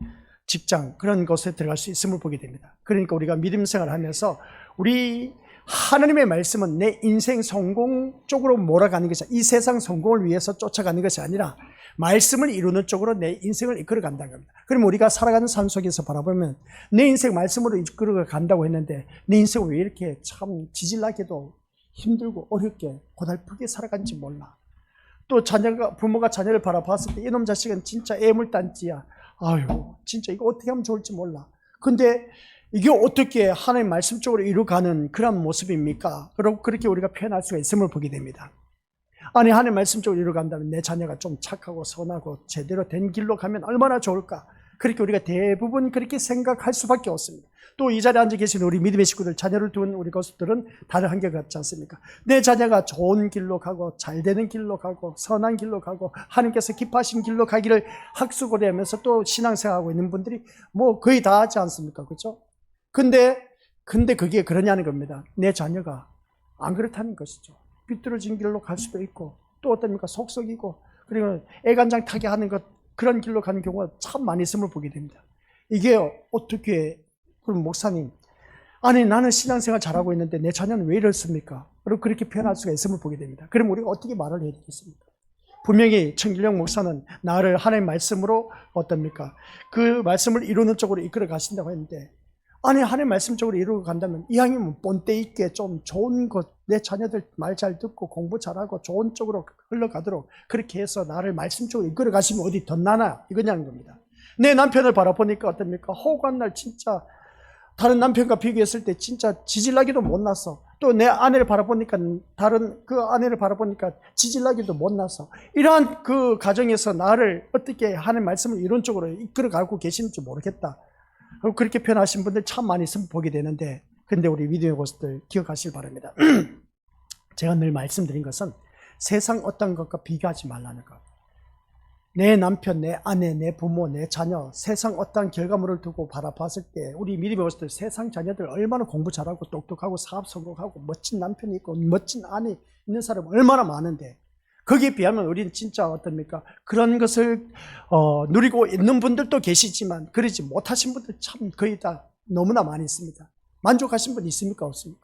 직장, 그런 곳에 들어갈 수 있음을 보게 됩니다. 그러니까 우리가 믿음 생활을 하면서 우리 하나님의 말씀은 내 인생 성공 쪽으로 몰아가는 것이 아니라 이 세상 성공을 위해서 쫓아가는 것이 아니라 말씀을 이루는 쪽으로 내 인생을 이끌어 간다는 겁니다. 그럼 우리가 살아가는 삶 속에서 바라보면 내 인생 말씀으로 이끌어 간다고 했는데 내 인생은 왜 이렇게 참 지질나게도 힘들고 어렵게 고달프게 살아간지 몰라. 또 부모가 자녀를 바라봤을 때 이놈 자식은 진짜 애물단지야. 아유, 진짜 이거 어떻게 하면 좋을지 몰라. 근데 이게 어떻게 하나님 말씀 쪽으로 이루어가는 그런 모습입니까? 그렇게 우리가 표현할 수가 있음을 보게 됩니다. 아니, 하나님 말씀 쪽으로 이루어간다면 내 자녀가 좀 착하고 선하고 제대로 된 길로 가면 얼마나 좋을까? 그렇게 우리가 대부분 그렇게 생각할 수밖에 없습니다. 또 이 자리에 앉아 계신 우리 믿음의 식구들, 자녀를 둔 우리 가족들은 다른 한결 같지 않습니까? 내 자녀가 좋은 길로 가고 잘 되는 길로 가고 선한 길로 가고 하나님께서 기뻐하신 길로 가기를 학수고대 하면서 또 신앙생활하고 있는 분들이 뭐 거의 다 하지 않습니까? 그렇죠? 근데 그게 그러냐는 겁니다. 내 자녀가 안 그렇다는 것이죠. 삐뚤어진 길로 갈 수도 있고 또 어떻습니까? 속썩이고 그리고 애간장 타게 하는 것 그런 길로 가는 경우가 참 많이 있음을 보게 됩니다. 이게 어떻게 그럼 목사님, 아니 나는 신앙생활 잘하고 있는데 내 자녀는 왜 이렇습니까? 그리고 그렇게 표현할 수가 있음을 보게 됩니다. 그럼 우리가 어떻게 말을 해야 되겠습니까? 분명히 청길령 목사는 나를 하나님의 말씀으로 어떻습니까? 그 말씀을 이루는 쪽으로 이끌어 가신다고 했는데 아니 하나님 말씀 쪽으로 이루어 간다면 이왕이면 본때 있게 좀 좋은 것, 내 자녀들 말 잘 듣고 공부 잘하고 좋은 쪽으로 흘러가도록 그렇게 해서 나를 말씀 쪽으로 이끌어 가시면 어디 덧나나 이거냐는 겁니다. 내 남편을 바라보니까 어떻습니까? 호구한 날 진짜 다른 남편과 비교했을 때 진짜 지질나기도 못났어. 또 내 아내를 바라보니까 다른 그 아내를 바라보니까 지질나기도 못났어. 이러한 그 가정에서 나를 어떻게 하는 말씀을 이런 쪽으로 이끌어가고 계시는지 모르겠다. 그렇게 표현하신 분들 참 많이 있으면 보게 되는데 근데 우리 믿음의 고수들 기억하시길 바랍니다. 제가 늘 말씀드린 것은 세상 어떤 것과 비교하지 말라는 것. 내 남편, 내 아내, 내 부모, 내 자녀, 세상 어떤 결과물을 두고 바라봤을 때 우리 믿음의 고수들 세상 자녀들 얼마나 공부 잘하고 똑똑하고 사업 성공하고 멋진 남편이 있고 멋진 아내 있는 사람 얼마나 많은데 거기에 비하면 우리는 진짜 어떻습니까? 그런 것을 누리고 있는 분들도 계시지만 그러지 못하신 분들 참 거의 다 너무나 많이 있습니다. 만족하신 분 있습니까? 없습니까?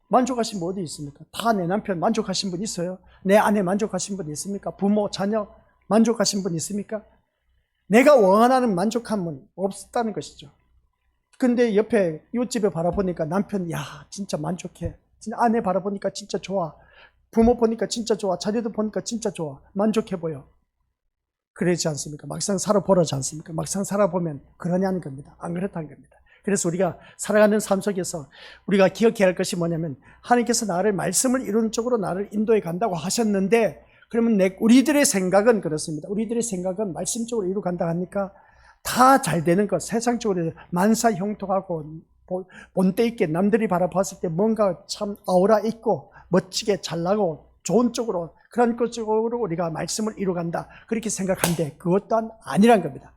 만족하신 분 어디 있습니까? 다 내 남편 만족하신 분 있어요? 내 아내 만족하신 분 있습니까? 부모, 자녀 만족하신 분 있습니까? 내가 원하는 만족함은 없다는 것이죠. 근데 옆에 이웃집에 바라보니까 남편, 야, 진짜 만족해. 진짜 아내 바라보니까 진짜 좋아. 부모 보니까 진짜 좋아. 자녀들 보니까 진짜 좋아. 만족해 보여. 그러지 않습니까? 막상 살아보라지 않습니까? 막상 살아보면 그러냐는 겁니다. 안 그렇다는 겁니다. 그래서 우리가 살아가는 삶 속에서 우리가 기억해야 할 것이 뭐냐면 하나님께서 나를 말씀을 이루는 쪽으로 나를 인도해 간다고 하셨는데 그러면 우리들의 생각은 그렇습니다. 우리들의 생각은 말씀 쪽으로 이루 간다 하니까 다 잘 되는 것, 세상적으로 만사형통하고 본때 있게 남들이 바라봤을 때 뭔가 참 아우라 있고 멋지게 잘나고 좋은 쪽으로 그런 것 쪽으로 우리가 말씀을 이루간다 그렇게 생각하는데 그것 또한 아니란 겁니다.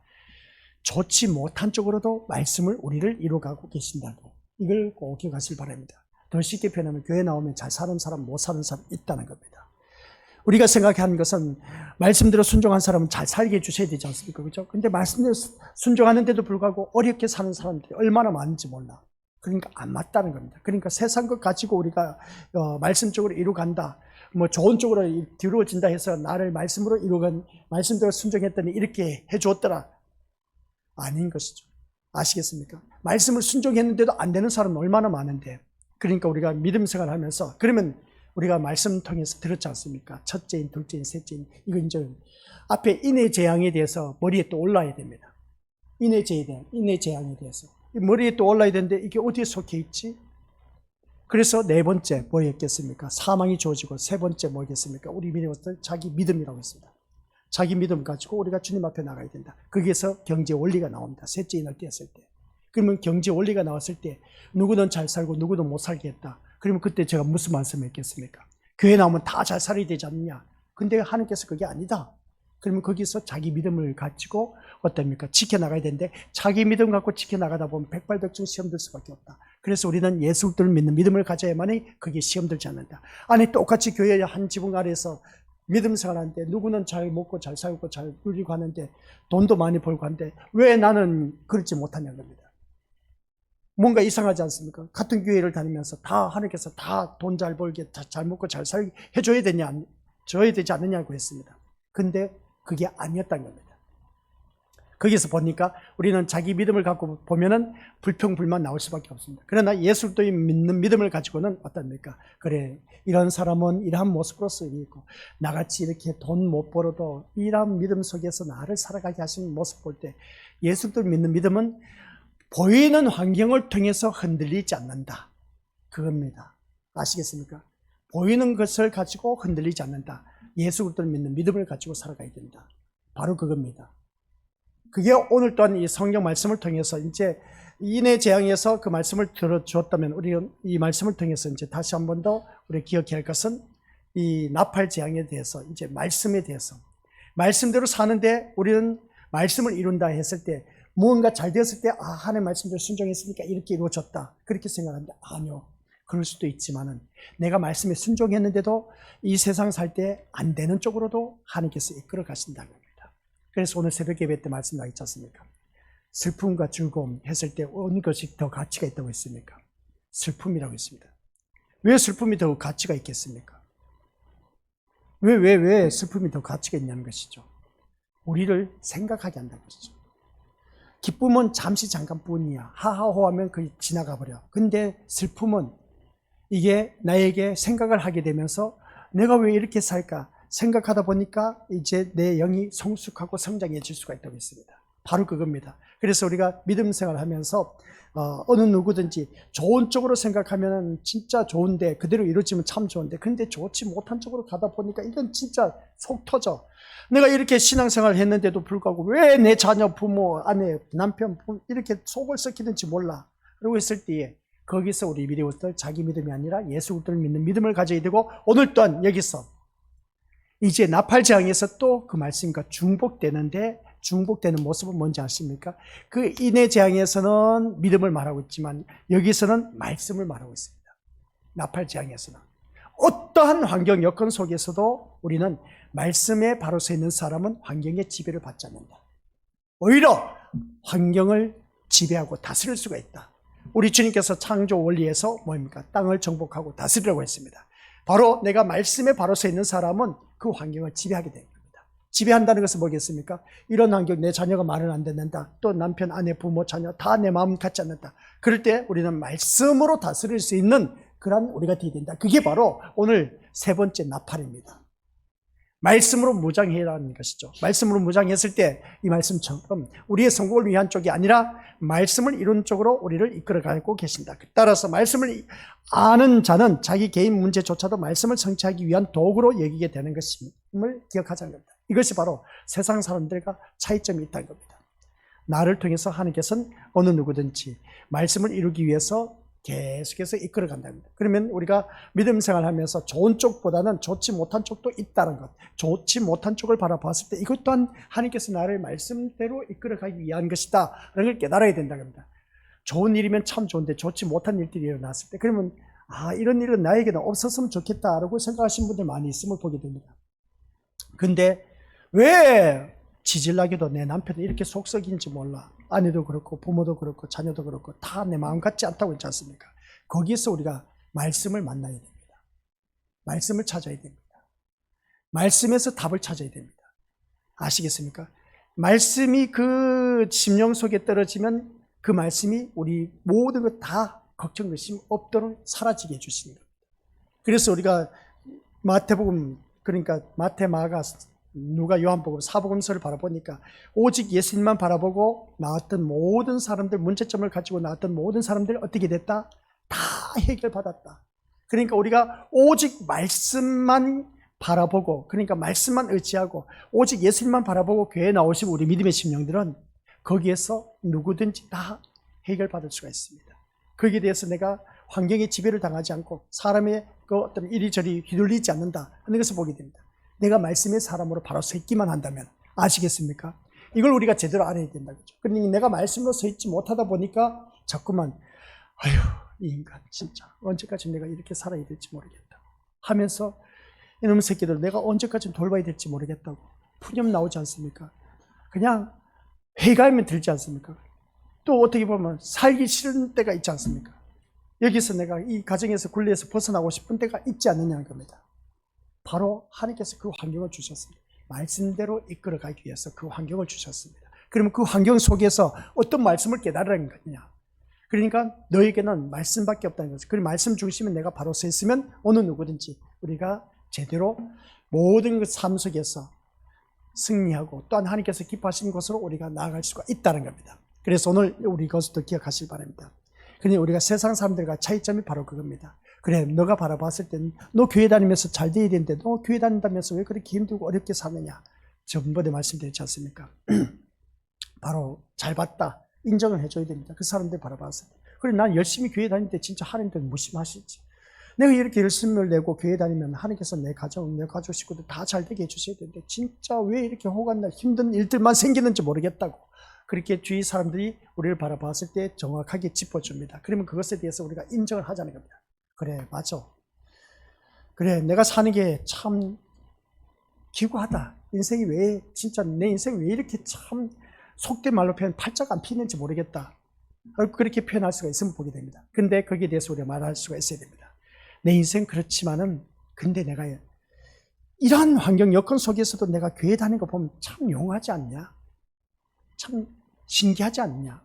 좋지 못한 쪽으로도 말씀을 우리를 이루어가고 계신다고 이걸 꼭 기억하시길 바랍니다. 더 쉽게 표현하면 교회 나오면 잘 사는 사람 못 사는 사람 있다는 겁니다. 우리가 생각하는 것은 말씀대로 순종한 사람은 잘 살게 해주셔야 되지 않습니까? 그렇죠? 근데 말씀대로 순종하는데도 불구하고 어렵게 사는 사람들이 얼마나 많은지 몰라. 그러니까 안 맞다는 겁니다. 그러니까 세상 것 가지고 우리가 말씀적으로 이루어간다. 뭐 좋은 쪽으로 이루어진다 해서 나를 말씀으로 이루어간 말씀대로 순종했더니 이렇게 해주었더라. 아닌 것이죠. 아시겠습니까? 말씀을 순종했는데도 안 되는 사람은 얼마나 많은데 그러니까 우리가 믿음 생활을 하면서 그러면 우리가 말씀 통해서 들었지 않습니까? 첫째인, 둘째인, 셋째인 이거 이제 앞에 인의 재앙에 대해서 머리에 또 올라야 됩니다. 인의 재앙에 대해서 머리에 또 올라야 되는데 이게 어디에 속해 있지? 그래서 네 번째 뭐였겠습니까? 사망이 주어지고 세 번째 뭐겠습니까? 우리 믿음은 자기 믿음이라고 했습니다. 자기 믿음 가지고 우리가 주님 앞에 나가야 된다. 거기에서 경제 원리가 나옵니다. 셋째 인을 떼었을 때. 그러면 경제 원리가 나왔을 때 누구는 잘 살고 누구는 못 살게 했다. 그러면 그때 제가 무슨 말씀을 했겠습니까? 교회 나오면 다 잘 살아야 되지 않느냐? 근데 하나님께서 그게 아니다. 그러면 거기서 자기 믿음을 가지고 어떻습니까? 지켜나가야 되는데 자기 믿음 갖고 지켜나가다 보면 백발백중 시험 들 수밖에 없다. 그래서 우리는 예수 그리스도를 믿는 믿음을 가져야만이 그게 시험 들지 않는다. 아니 똑같이 교회 한 지붕 아래에서 믿음 생활하는데 누구는 잘 먹고 잘 살고 잘 누리고 하는데 돈도 많이 벌고 하는데 왜 나는 그렇지 못하냐는 겁니다. 뭔가 이상하지 않습니까? 같은 교회를 다니면서 다 하나님께서 다 돈 잘 벌게 잘 먹고 잘 살게 해줘야 줘야 되지 않느냐고 했습니다. 근데 그게 아니었다는 겁니다. 거기서 보니까 우리는 자기 믿음을 갖고 보면은 불평불만 나올 수밖에 없습니다. 그러나 예수를 믿는 믿음을 가지고는 어떻습니까? 그래, 이런 사람은 이러한 모습으로서 있고 나같이 이렇게 돈 못 벌어도 이러한 믿음 속에서 나를 살아가게 하시는 모습 볼 때 예수를 믿는 믿음은 보이는 환경을 통해서 흔들리지 않는다. 그겁니다. 아시겠습니까? 보이는 것을 가지고 흔들리지 않는다. 예수 그리스도를 믿는 믿음을 가지고 살아가야 된다. 바로 그겁니다. 그게 오늘 또한 이 성경 말씀을 통해서 이제 인의 재앙에서 그 말씀을 들어주었다면 우리는 이 말씀을 통해서 이제 다시 한 번 더 우리 기억해야 할 것은 이 나팔 재앙에 대해서 이제 말씀에 대해서 말씀대로 사는데 우리는 말씀을 이룬다 했을 때 무언가 잘 되었을 때 하나님 말씀대로 순종했으니까 이렇게 이루어졌다 그렇게 생각하는데 아니요. 그럴 수도 있지만은 내가 말씀에 순종했는데도 이 세상 살 때 안 되는 쪽으로도 하나님께서 이끌어 가신다는 겁니다. 그래서 오늘 새벽 예배 때 말씀 나있지 않습니까? 슬픔과 즐거움 했을 때 어느 것이 더 가치가 있다고 했습니까? 슬픔이라고 했습니다. 왜 슬픔이 더 가치가 있겠습니까? 왜 슬픔이 더 가치가 있냐는 것이죠. 우리를 생각하게 한다는 것이죠. 기쁨은 잠시 잠깐뿐이야. 하하호하면 그게 지나가 버려. 근데 슬픔은 이게 나에게 생각을 하게 되면서 내가 왜 이렇게 살까 생각하다 보니까 이제 내 영이 성숙하고 성장해질 수가 있다고 했습니다. 바로 그겁니다. 그래서 우리가 믿음 생활하면서 어느 누구든지 좋은 쪽으로 생각하면 진짜 좋은데 그대로 이루어지면 참 좋은데 근데 좋지 못한 쪽으로 가다 보니까 이건 진짜 속 터져. 내가 이렇게 신앙생활을 했는데도 불구하고 왜 내 자녀, 부모, 아내, 남편 이렇게 속을 썩히는지 몰라. 그러고 있을 때에 거기서 우리 믿음을 자기 믿음이 아니라 예수 그리스도를 믿는 믿음을 가져야 되고 오늘 또한 여기서 이제 나팔 재앙에서 또 그 말씀과 중복되는데 중복되는 모습은 뭔지 아십니까? 그 인의 재앙에서는 믿음을 말하고 있지만 여기서는 말씀을 말하고 있습니다. 나팔 재앙에서는 어떠한 환경 여건 속에서도 우리는 말씀에 바로 서 있는 사람은 환경의 지배를 받지 않는다. 오히려 환경을 지배하고 다스릴 수가 있다. 우리 주님께서 창조 원리에서 뭡니까? 땅을 정복하고 다스리라고 했습니다. 바로 내가 말씀에 바로 서 있는 사람은 그 환경을 지배하게 됩니다. 지배한다는 것은 뭐겠습니까? 이런 환경, 내 자녀가 말을 안 듣는다. 또 남편, 아내, 부모, 자녀 다 내 마음 같지 않는다. 그럴 때 우리는 말씀으로 다스릴 수 있는 그런 우리가 되어야 된다. 그게 바로 오늘 세 번째 나팔입니다. 말씀으로 무장해라는 것이죠. 말씀으로 무장했을 때 이 말씀처럼 우리의 성공을 위한 쪽이 아니라 말씀을 이룬 쪽으로 우리를 이끌어가고 계신다. 따라서 말씀을 아는 자는 자기 개인 문제조차도 말씀을 성취하기 위한 도구로 여기게 되는 것임을 기억하자는 겁니다. 이것이 바로 세상 사람들과 차이점이 있다는 겁니다. 나를 통해서 하나님께서는 어느 누구든지 말씀을 이루기 위해서 계속해서 이끌어 간답니다. 그러면 우리가 믿음 생활하면서 좋은 쪽보다는 좋지 못한 쪽도 있다는 것, 좋지 못한 쪽을 바라봤을 때 이것 또한 하나님께서 나를 말씀대로 이끌어 가기 위한 것이다 라는 걸 깨달아야 된다는 겁니다. 좋은 일이면 참 좋은데 좋지 못한 일들이 일어났을 때 그러면 이런 일은 나에게는 없었으면 좋겠다라고 생각하시는 분들 많이 있음을 보게 됩니다. 근데 왜 지질나게도 내 남편이 이렇게 속썩인지 몰라. 아내도 그렇고 부모도 그렇고 자녀도 그렇고 다 내 마음 같지 않다고 했지 않습니까? 거기에서 우리가 말씀을 만나야 됩니다. 말씀을 찾아야 됩니다. 말씀에서 답을 찾아야 됩니다. 아시겠습니까? 말씀이 그 심령 속에 떨어지면 그 말씀이 우리 모든 것 다 걱정, 의심 없도록 사라지게 해주십니다. 그래서 우리가 마태복음, 그러니까 마태, 마가, 누가, 요한복음, 사복음서를 바라보니까 오직 예수님만 바라보고 나왔던 모든 사람들, 문제점을 가지고 나왔던 모든 사람들 어떻게 됐다? 다 해결받았다. 그러니까 우리가 오직 말씀만 바라보고, 그러니까 말씀만 의지하고 오직 예수님만 바라보고 교회에 나오신 우리 믿음의 심령들은 거기에서 누구든지 다 해결받을 수가 있습니다. 거기에 대해서 내가 환경의 지배를 당하지 않고 사람의 그 어떤 이리저리 휘둘리지 않는다 하는 것을 보게 됩니다. 내가 말씀의 사람으로 바로 서 있기만 한다면. 아시겠습니까? 이걸 우리가 제대로 알아야 된다. 그죠? 그러니 내가 말씀으로 서 있지 못하다 보니까 자꾸만, 아휴, 이 인간 진짜 언제까지 내가 이렇게 살아야 될지 모르겠다 하면서 이놈의 새끼들 내가 언제까지 돌봐야 될지 모르겠다고 푸념 나오지 않습니까? 그냥 회개하면 들지 않습니까? 또 어떻게 보면 살기 싫은 때가 있지 않습니까? 여기서 내가 이 가정에서 굴레에서 벗어나고 싶은 때가 있지 않느냐는 겁니다. 바로 하나님께서 그 환경을 주셨습니다. 말씀대로 이끌어가기 위해서 그 환경을 주셨습니다. 그러면 그 환경 속에서 어떤 말씀을 깨달으라는 거냐? 그러니까 너에게는 말씀밖에 없다는 거죠. 그 말씀 중심에 내가 바로 서 있으면 어느 누구든지 우리가 제대로 모든 그 삶 속에서 승리하고 또한 하나님께서 기뻐하시는 것으로 우리가 나아갈 수가 있다는 겁니다. 그래서 오늘 우리 이것도 기억하시기 바랍니다. 그러니 우리가 세상 사람들과 차이점이 바로 그겁니다. 그래, 너가 바라봤을 때는 너 교회 다니면서 잘 돼야 되는데 너 교회 다닌다면서 왜 그렇게 힘들고 어렵게 사느냐? 전번에 말씀드렸지 않습니까? 바로 잘 봤다. 인정을 해줘야 됩니다. 그 사람들 바라봤을 때. 그래, 난 열심히 교회 다닐 때 진짜 하나님들 무심하시지. 내가 이렇게 열심을 내고 교회 다니면 하나님께서 내 가정, 내 가족 식구들 다 잘 되게 해주셔야 되는데 진짜 왜 이렇게 호간날 힘든 일들만 생기는지 모르겠다고. 그렇게 주위 사람들이 우리를 바라봤을 때 정확하게 짚어줍니다. 그러면 그것에 대해서 우리가 인정을 하자는 겁니다. 그래, 맞아. 그래, 내가 사는 게 참 기구하다. 인생이 왜, 진짜 내 인생이 왜 이렇게 참 속된 말로 표현, 팔자가 안 피는지 모르겠다. 그렇게 표현할 수가 있으면 보게 됩니다. 근데 거기에 대해서 우리가 말할 수가 있어야 됩니다. 내 인생 그렇지만은, 근데 내가 이러한 환경, 여건 속에서도 내가 교회 다니는 거 보면 참 용하지 않냐? 참 신기하지 않냐?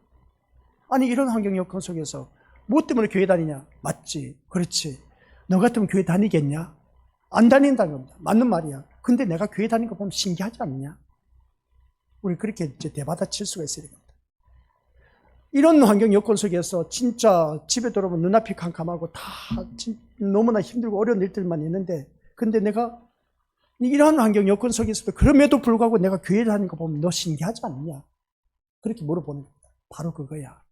아니, 이런 환경, 여건 속에서 뭐 때문에 교회 다니냐? 맞지. 그렇지. 너 같으면 교회 다니겠냐? 안 다닌다는 겁니다. 맞는 말이야. 근데 내가 교회 다니는 거 보면 신기하지 않냐? 우리 그렇게 이제 대받아칠 수가 있어야 됩니다. 이런 환경 여건 속에서 진짜 집에 들어오면 눈앞이 캄캄하고 다 너무나 힘들고 어려운 일들만 있는데, 근데 내가 이런 환경 여건 속에서도 그럼에도 불구하고 내가 교회 다니는 거 보면 너 신기하지 않냐? 그렇게 물어보는 겁니다. 바로 그거야.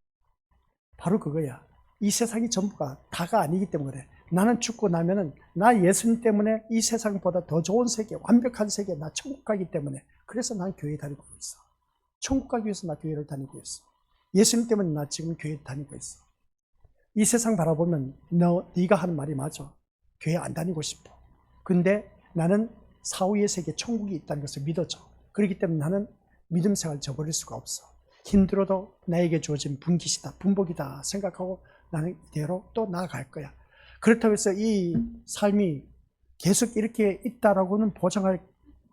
바로 그거야. 이 세상이 전부가 다가 아니기 때문에 나는 죽고 나면은 나 예수님 때문에 이 세상보다 더 좋은 세계, 완벽한 세계, 나 천국 가기 때문에 그래서 난 교회 다니고 있어. 천국 가기 위해서 나 교회를 다니고 있어. 예수님 때문에 나 지금 교회 다니고 있어. 이 세상 바라보면 네가 하는 말이 맞아. 교회 안 다니고 싶어. 근데 나는 사후의 세계 천국이 있다는 것을 믿어져. 그렇기 때문에 나는 믿음 생활 저버릴 수가 없어. 힘들어도 나에게 주어진 분깃이다, 분복이다 생각하고 나는 이대로 또 나아갈 거야. 그렇다고 해서 이 삶이 계속 이렇게 있다라고는 보장할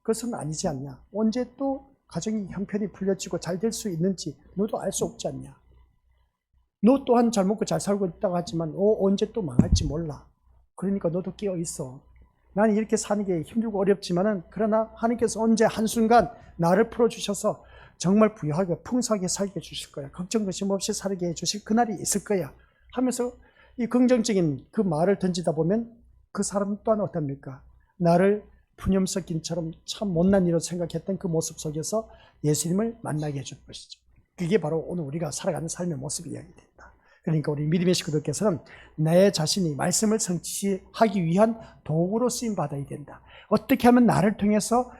것은 아니지 않냐. 언제 또 가정이 형편이 풀려지고 잘 될 수 있는지 너도 알 수 없지 않냐. 너 또한 잘 먹고 잘 살고 있다고 하지만 언제 또 망할지 몰라. 그러니까 너도 깨어 있어. 나는 이렇게 사는 게 힘들고 어렵지만은 그러나 하나님께서 언제 한순간 나를 풀어주셔서 정말 부유하게 풍성하게 살게 해주실 거야. 걱정 근심 없이 살게 해주실 그날이 있을 거야 하면서 이 긍정적인 그 말을 던지다 보면 그 사람 또한 어떻습니까? 나를 푸념 섞인처럼 참 못난 일로 생각했던 그 모습 속에서 예수님을 만나게 해줄 것이죠. 그게 바로 오늘 우리가 살아가는 삶의 모습이 이야기됩니다. 그러니까 우리 믿음의 식구들께서는 내 자신이 말씀을 성취하기 위한 도구로 쓰임 받아야 된다. 어떻게 하면 나를 통해서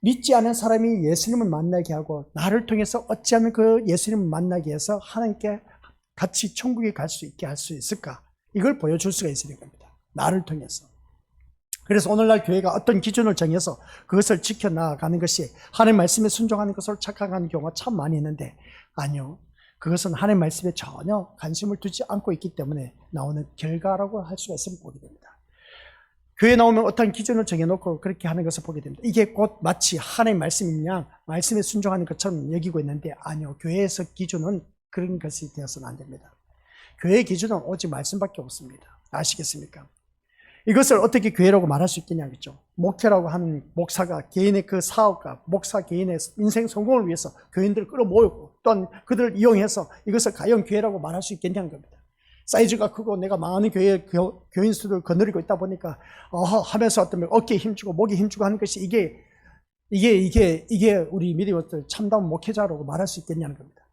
믿지 않은 사람이 예수님을 만나게 하고 나를 통해서 어찌하면 그 예수님을 만나게 해서 하나님께 같이 천국에 갈 수 있게 할 수 있을까? 이걸 보여줄 수가 있어야 됩니다. 나를 통해서. 그래서 오늘날 교회가 어떤 기준을 정해서 그것을 지켜나가는 것이 하나님 말씀에 순종하는 것으로 착각하는 경우가 참 많이 있는데 아니요. 그것은 하나님 말씀에 전혀 관심을 두지 않고 있기 때문에 나오는 결과라고 할 수가 있으면 보게 됩니다. 교회에 나오면 어떤 기준을 정해놓고 그렇게 하는 것을 보게 됩니다. 이게 곧 마치 하나님 말씀이냐 말씀에 순종하는 것처럼 여기고 있는데 아니요. 교회에서 기준은 그런 것이 되어서는 안 됩니다. 교회의 기준은 오직 말씀밖에 없습니다. 아시겠습니까? 이것을 어떻게 교회라고 말할 수 있겠냐겠죠. 목회라고 하는 목사가 개인의 그 사업과 목사 개인의 인생 성공을 위해서 교인들을 끌어모으고 또한 그들을 이용해서 이것을 과연 교회라고 말할 수 있겠냐는 겁니다. 사이즈가 크고 내가 많은 교인 수를 거느리고 있다 보니까 하면서 어떤 어깨에 힘주고 목에 힘주고 하는 것이 이게 우리 믿음의 참다운 목회자라고 말할 수 있겠냐는 겁니다.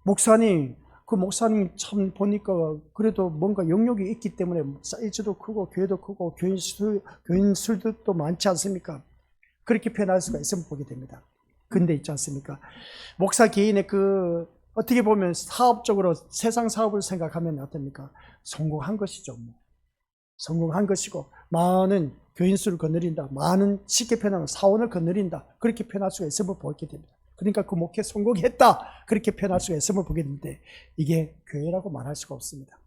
목사님 그 목사님 참 보니까 그래도 뭔가 영역이 있기 때문에 사이즈도 크고 교회도 크고 교인 수도 많지 않습니까? 그렇게 표현할 수가 있으면 보게 됩니다. 근데 있지 않습니까? 목사 개인의 어떻게 보면 사업적으로 세상 사업을 생각하면 어떻습니까? 성공한 것이죠. 성공한 것이고, 많은 교인 수를 거느린다. 많은, 쉽게 표현하면 사원을 거느린다. 그렇게 표현할 수가 있음을 보게 됩니다. 그러니까 그 목회 성공했다. 그렇게 표현할 수가 있음을 보게 되는데, 이게 교회라고 말할 수가 없습니다.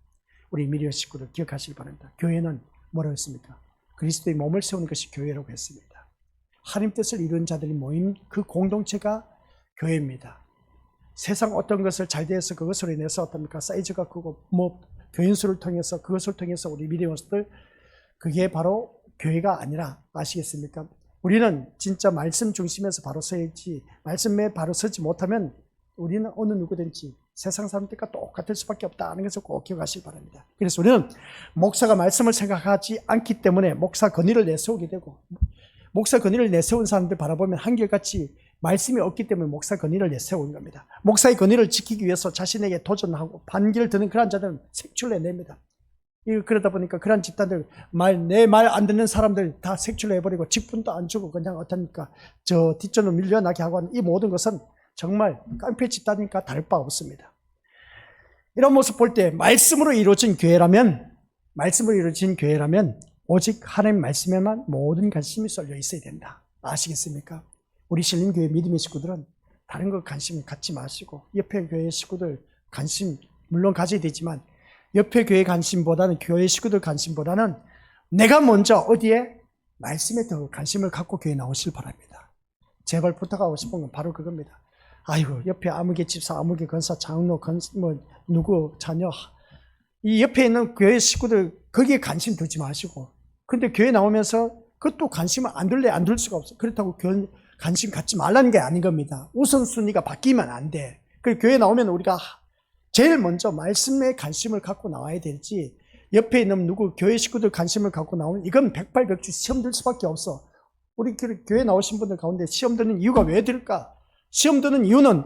우리 미디어 식구들 기억하시기 바랍니다. 교회는 뭐라고 했습니까? 그리스도의 몸을 세우는 것이 교회라고 했습니다. 하나님 뜻을 이룬 자들이 모인 그 공동체가 교회입니다. 세상 어떤 것을 잘 대해서 그것으로 인해서 어떻습니까? 사이즈가 크고 교인 수를 통해서 그것을 통해서 우리 미디어스들 그게 바로 교회가 아니라 아시겠습니까? 우리는 진짜 말씀 중심에서 바로 서야지, 말씀에 바로 서지 못하면 우리는 어느 누구든지 세상 사람들과 똑같을 수밖에 없다는 것을 꼭 기억하시기 바랍니다. 그래서 우리는 목사가 말씀을 생각하지 않기 때문에 목사 권위를 내세우게 되고, 목사 권위를 내세운 사람들 바라보면 한결같이 말씀이 없기 때문에 목사 권위를 내세우는 겁니다. 목사의 권위를 지키기 위해서 자신에게 도전하고 반기를 드는 그런 자들은 색출을 내냅니다. 그러다 보니까 그런 집단들, 내 말 안 듣는 사람들 다 색출을 해버리고 직분도 안 주고 그냥 어떻습니까? 저 뒷전으로 밀려나게 하고 하는 이 모든 것은 정말 깡패 집단이니까 다를 바 없습니다. 이런 모습 볼 때 말씀으로 이루어진 교회라면 오직 하나님 말씀에만 모든 관심이 쏠려 있어야 된다. 아시겠습니까? 우리 신림교회 믿음의 식구들은 다른 거 관심 갖지 마시고 옆에 교회 식구들 관심 물론 가져야 되지만 옆에 교회 관심보다는 교회 식구들 관심보다는 내가 먼저 어디에? 말씀에 더 관심을 갖고 교회에 나오실 바랍니다. 제발 부탁하고 싶은 건 바로 그겁니다. 아이고 옆에 아무개 집사, 아무개 권사, 장로, 누구 자녀 이 옆에 있는 교회 식구들 거기에 관심 두지 마시고, 근데 교회 나오면서 그것도 관심을 안 둘 수가 없어요. 그렇다고 관심 갖지 말라는 게 아닌 겁니다. 우선순위가 바뀌면 안 돼. 교회 나오면 우리가 제일 먼저 말씀에 관심을 갖고 나와야 되지, 옆에 있는 교회 식구들 관심을 갖고 나오면 이건 백발백중 시험 들 수밖에 없어. 우리 교회 나오신 분들 가운데 시험 드는 이유가 왜 들까? 시험 드는 이유는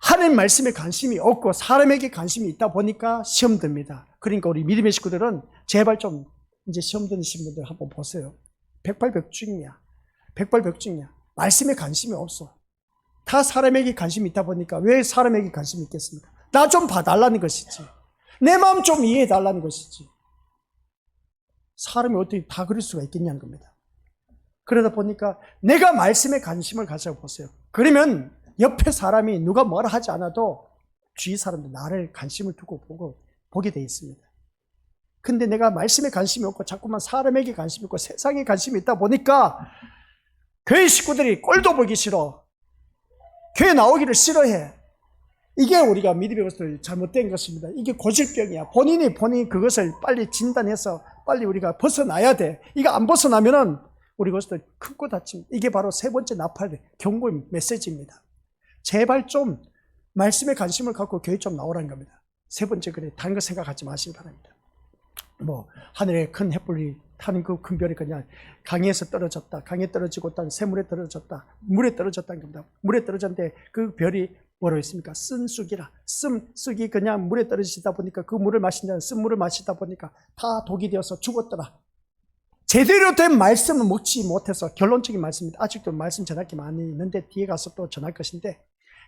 하나님 말씀에 관심이 없고 사람에게 관심이 있다 보니까 시험 듭니다. 그러니까 우리 믿음의 식구들은 제발 좀 이제 시험 드신 분들 한번 보세요. 백발백중이야. 말씀에 관심이 없어. 다 사람에게 관심이 있다 보니까 왜 사람에게 관심이 있겠습니까? 나 좀 봐달라는 것이지. 내 마음 좀 이해해달라는 것이지. 사람이 어떻게 다 그럴 수가 있겠냐는 겁니다. 그러다 보니까 내가 말씀에 관심을 가져보세요. 그러면 옆에 사람이 누가 뭐라 하지 않아도 주위 사람들 나를 관심을 두고 보게 돼 있습니다. 근데 내가 말씀에 관심이 없고 자꾸만 사람에게 관심이 있고 세상에 관심이 있다 보니까 교회 식구들이 꼴도 보기 싫어. 교회 나오기를 싫어해. 이게 우리가 믿음의 것을 잘못된 것입니다. 이게 고질병이야. 본인이 그것을 빨리 진단해서 빨리 우리가 벗어나야 돼. 이거 안 벗어나면은 우리 것을 크고 다칩니다. 이게 바로 세 번째 나팔의 경고의 메시지입니다. 제발 좀 말씀에 관심을 갖고 교회 좀 나오라는 겁니다. 세 번째, 그래 다른 거 생각하지 마시기 바랍니다. 하늘에 큰 햇불이 타는 그 큰 별이 그냥 강에서 떨어졌다. 강에 떨어지고 또 샘물에 떨어졌다. 물에 떨어졌다는 겁니다. 물에 떨어졌는데 그 별이 뭐라고 했습니까? 쓴쑥이라. 쑥이 그냥 물에 떨어지다 보니까 그 물을 마신다는 쓴물을 마시다 보니까 다 독이 되어서 죽었더라. 제대로 된 말씀을 먹지 못해서, 결론적인 말씀입니다. 아직도 말씀 전할 게 많이 있는데 뒤에 가서 또 전할 것인데,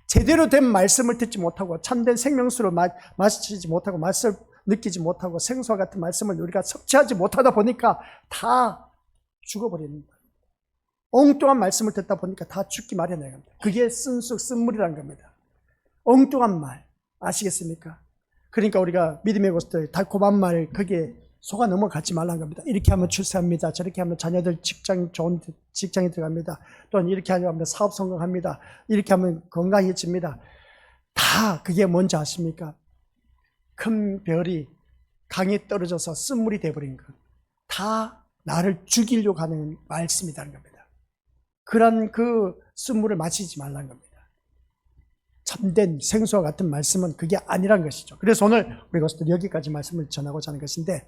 제대로 된 말씀을 듣지 못하고 참된 생명수를 마시지 못하고 맛을 느끼지 못하고 생수와 같은 말씀을 우리가 섭취하지 못하다 보니까 다 죽어버립니다. 엉뚱한 말씀을 듣다 보니까 다 죽기 마련해야 합니다. 그게 쓴물이라는 겁니다. 엉뚱한 말 아시겠습니까? 그러니까 우리가 믿음의 것들 달콤한 말 거기에 속아 넘어가지 말라는 겁니다. 이렇게 하면 출세합니다. 저렇게 하면 자녀들 좋은 직장에 들어갑니다. 또는 이렇게 하면 사업 성공합니다. 이렇게 하면 건강해집니다. 다 그게 뭔지 아십니까? 큰 별이 강에 떨어져서 쓴물이 되어버린 것. 다 나를 죽이려고 하는 말씀이라는 겁니다. 그런 그 쓴물을 마시지 말라는 겁니다. 참된 생수와 같은 말씀은 그게 아니란 것이죠. 그래서 오늘 우리가 여기까지 말씀을 전하고자 하는 것인데,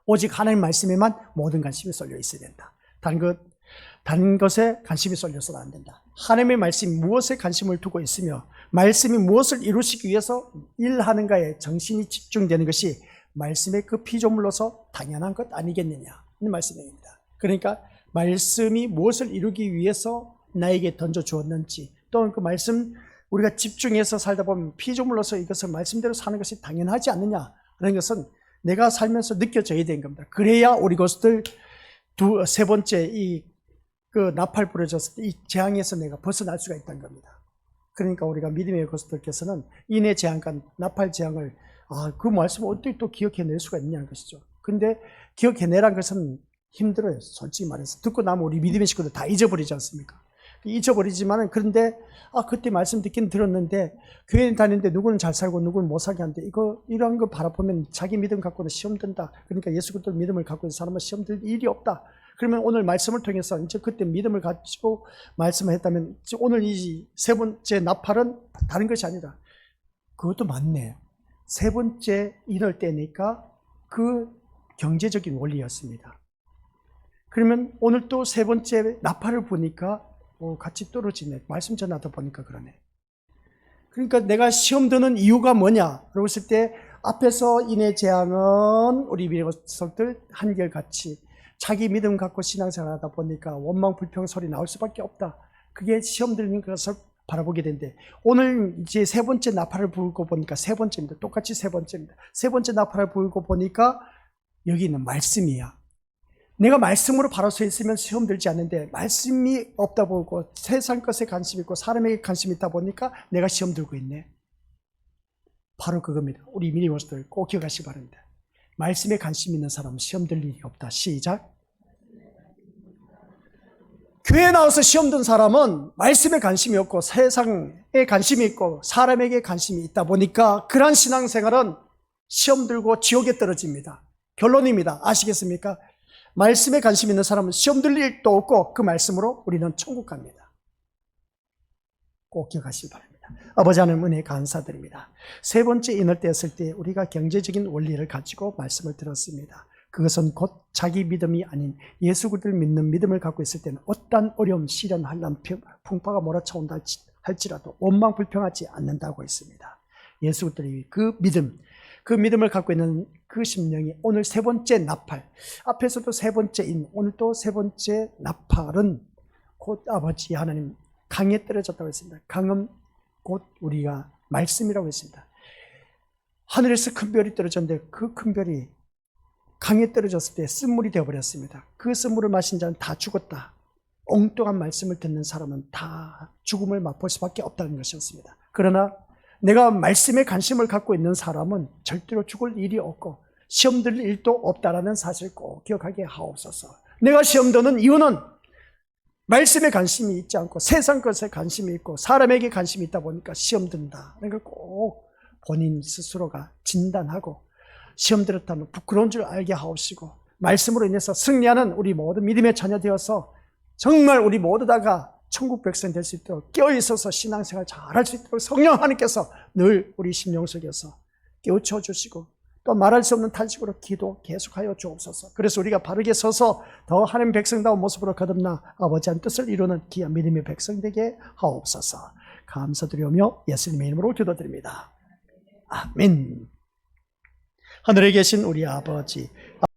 오직 하나님 말씀에만 모든 관심이 쏠려 있어야 된다. 다른 것에 관심이 쏠려서는 안 된다. 하나님의 말씀이 무엇에 관심을 두고 있으며 말씀이 무엇을 이루시기 위해서 일하는가에 정신이 집중되는 것이 말씀의 그 피조물로서 당연한 것 아니겠느냐 이 말씀입니다. 그러니까 말씀이 무엇을 이루기 위해서 나에게 던져 주었는지, 또는 그 말씀 우리가 집중해서 살다 보면 피조물로서 이것을 말씀대로 사는 것이 당연하지 않느냐 하는 것은 내가 살면서 느껴져야 되는 겁니다. 그래야 우리 것들 세 번째 그 나팔 부러졌을 때 이 재앙에서 내가 벗어날 수가 있다는 겁니다. 그러니까 우리가 믿음의 것들께서는 인의 재앙과 나팔 재앙을 그 말씀을 어떻게 또 기억해낼 수가 있냐는 것이죠. 근데 기억해내란 것은 힘들어요. 솔직히 말해서. 듣고 나면 우리 믿음의 식구들 다 잊어버리지 않습니까? 잊어버리지만은, 그런데 그때 말씀 듣긴 들었는데 교회 다니는데 누구는 잘 살고 누구는 못 살게 하는데 이러한 거 바라보면 자기 믿음 갖고는 시험 든다. 그러니까 예수 그리스도 믿음을 갖고 있는 사람은 시험 들 일이 없다. 그러면 오늘 말씀을 통해서 이제 그때 믿음을 가지고 말씀을 했다면 오늘 이 세 번째 나팔은 다른 것이 아니라, 그것도 맞네, 세 번째 인을 때니까 그 경제적인 원리였습니다. 그러면 오늘 또 세 번째 나팔을 보니까 같이 떨어지네. 말씀 전하다 보니까 그러네. 그러니까 내가 시험 드는 이유가 뭐냐? 그러고 있을 때 앞에서 인의 재앙은 우리 믿음들 한결같이 자기 믿음 갖고 신앙생활 하다 보니까 원망 불평 소리 나올 수밖에 없다. 그게 시험 들는 것을 바라보게 되는데, 오늘 이제 세 번째 나팔을 불고 보니까 세 번째입니다. 똑같이 세 번째입니다. 세 번째 나팔을 불고 보니까 여기 있는 말씀이야. 내가 말씀으로 바로 서 있으면 시험 들지 않는데, 말씀이 없다 보고 세상 것에 관심 있고 사람에게 관심이 있다 보니까 내가 시험 들고 있네. 바로 그겁니다. 우리 믿음원수들 꼭 기억하시기 바랍니다. 말씀에 관심 있는 사람은 시험 들 일이 없다. 시작. 교회에 나와서 시험 든 사람은 말씀에 관심이 없고 세상에 관심이 있고 사람에게 관심이 있다 보니까 그러한 신앙생활은 시험 들고 지옥에 떨어집니다. 결론입니다. 아시겠습니까? 말씀에 관심 있는 사람은 시험 들 일도 없고 그 말씀으로 우리는 천국 갑니다. 꼭 기억하시기 바랍니다. 아버지 하나님 은혜 감사드립니다. 세 번째 인을 떼었을 때 우리가 경제적인 원리를 가지고 말씀을 들었습니다. 그것은 곧 자기 믿음이 아닌 예수 그리스도를 믿는 믿음을 갖고 있을 때는 어떠한 어려움, 시련, 환난, 풍파가 몰아쳐온다 할지라도 원망 불평하지 않는다고 했습니다. 예수 그리스도의 그 믿음을 갖고 있는 그 심령이 오늘 세 번째 나팔, 앞에서도 세 번째 인, 오늘 또 세 번째 나팔은 곧 아버지 하나님 강에 떨어졌다고 했습니다. 강은 곧 우리가 말씀이라고 했습니다. 하늘에서 큰 별이 떨어졌는데 그 큰 별이 강에 떨어졌을 때 쓴물이 되어버렸습니다. 그 쓴물을 마신 자는 다 죽었다. 엉뚱한 말씀을 듣는 사람은 다 죽음을 맛볼 수밖에 없다는 것이었습니다. 그러나 내가 말씀에 관심을 갖고 있는 사람은 절대로 죽을 일이 없고 시험 들 일도 없다라는 사실을 꼭 기억하게 하옵소서. 내가 시험 드는 이유는 말씀에 관심이 있지 않고 세상 것에 관심이 있고 사람에게 관심이 있다 보니까 시험 든다. 그러니까 꼭 본인 스스로가 진단하고 시험 들었다면 부끄러운 줄 알게 하옵시고, 말씀으로 인해서 승리하는 우리 모두 믿음의 자녀 되어서 정말 우리 모두 다가 천국 백성 될 수 있도록 깨어있어서 신앙생활 잘할 수 있도록 성령 하나님께서 늘 우리 심령 속에서 깨우쳐 주시고 또 말할 수 없는 탄식으로 기도 계속하여 주옵소서. 그래서 우리가 바르게 서서 더 하나님 백성다운 모습으로 거듭나 아버지의 뜻을 이루는 귀한 믿음의 백성 되게 하옵소서. 감사드리오며 예수님의 이름으로 기도드립니다. 아멘. 하늘에 계신 우리 아버지,